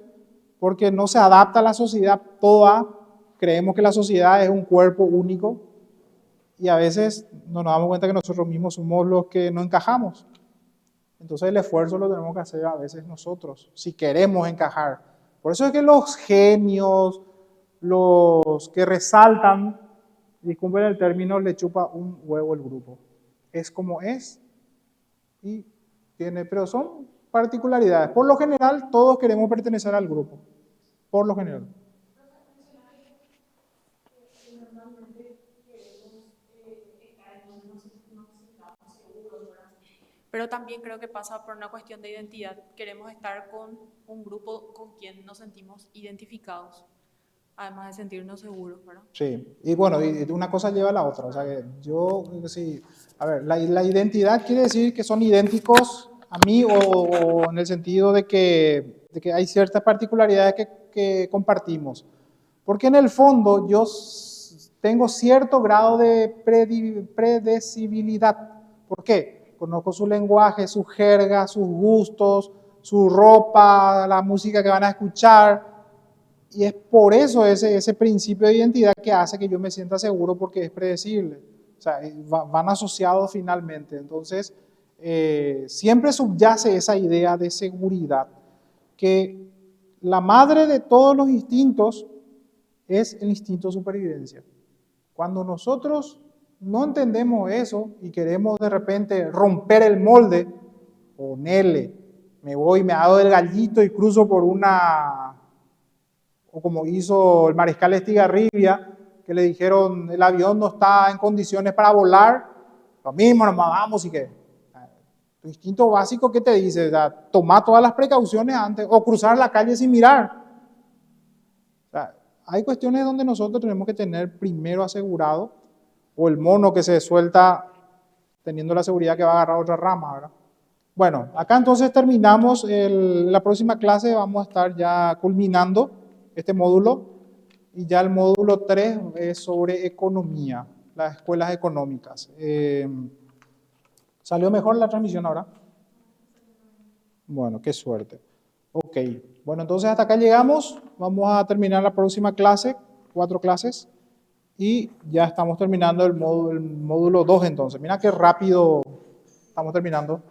Speaker 1: porque no se adapta a la sociedad toda. Creemos que la sociedad es un cuerpo único y a veces no nos damos cuenta que nosotros mismos somos los que no encajamos. Entonces el esfuerzo lo tenemos que hacer a veces nosotros, si queremos encajar. Por eso es que los genios, los que resaltan, disculpen el término, le chupa un huevo el grupo. Es como es y pero son particularidades. Por lo general, todos queremos pertenecer al grupo. Por lo general.
Speaker 3: Pero también creo que pasa por una cuestión de identidad. Queremos estar con un grupo con quien nos sentimos identificados. además de sentirnos seguros, ¿verdad?
Speaker 1: Sí, y bueno, y una cosa lleva a la otra. O sea, que yo, sí, a ver, la identidad quiere decir que son idénticos a mí o en el sentido de que hay ciertas particularidades que compartimos. Porque en el fondo yo tengo cierto grado de predecibilidad. ¿Por qué? Conozco su lenguaje, su jerga, sus gustos, su ropa, la música que van a escuchar. Y es por eso ese principio de identidad que hace que yo me sienta seguro porque es predecible. O sea, van asociados finalmente. Entonces, siempre subyace esa idea de seguridad, que la madre de todos los instintos es el instinto de supervivencia. Cuando nosotros no entendemos eso y queremos de repente romper el molde, ponele, me voy, me hago del gallito y cruzo por una, o como hizo el mariscal Estigarribia, que le dijeron el avión no está en condiciones para volar, lo mismo, nos vamos y que tu instinto básico, ¿qué te dice? O sea, toma todas las precauciones antes, o cruzar la calle sin mirar. O sea, hay cuestiones donde nosotros tenemos que tener primero asegurado, o el mono que se suelta teniendo la seguridad que va a agarrar otra rama, ¿verdad? Bueno, acá entonces terminamos. La próxima clase vamos a estar ya culminando este módulo, y ya el módulo 3 es sobre economía, las escuelas económicas. ¿Salió mejor la transmisión ahora? Bueno, qué suerte. Ok, bueno, entonces hasta acá llegamos. Vamos a terminar la próxima clase, 4 clases, y ya estamos terminando el módulo 2 entonces. Mira qué rápido estamos terminando.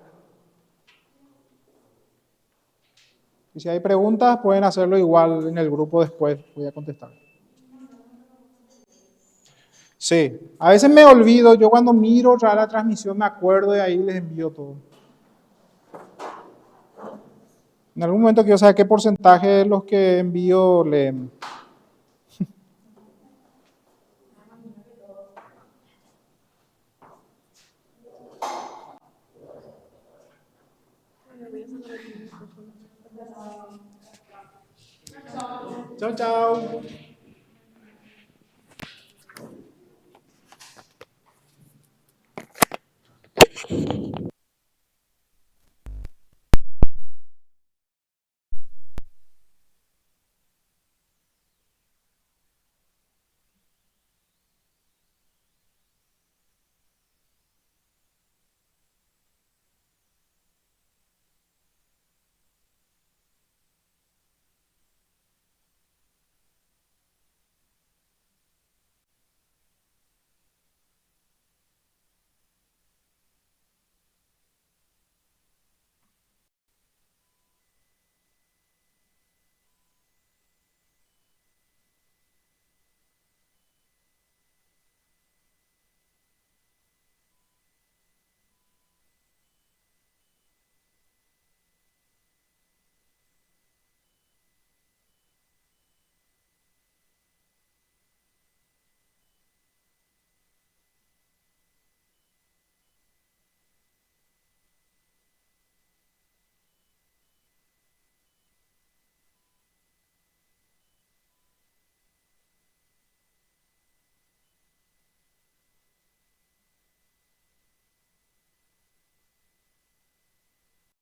Speaker 1: Y si hay preguntas, pueden hacerlo igual en el grupo después, voy a contestar. Sí, a veces me olvido, yo cuando miro otra la transmisión me acuerdo y ahí les envío todo. En algún momento quiero saber qué porcentaje de los que envío leen. Chao, chao.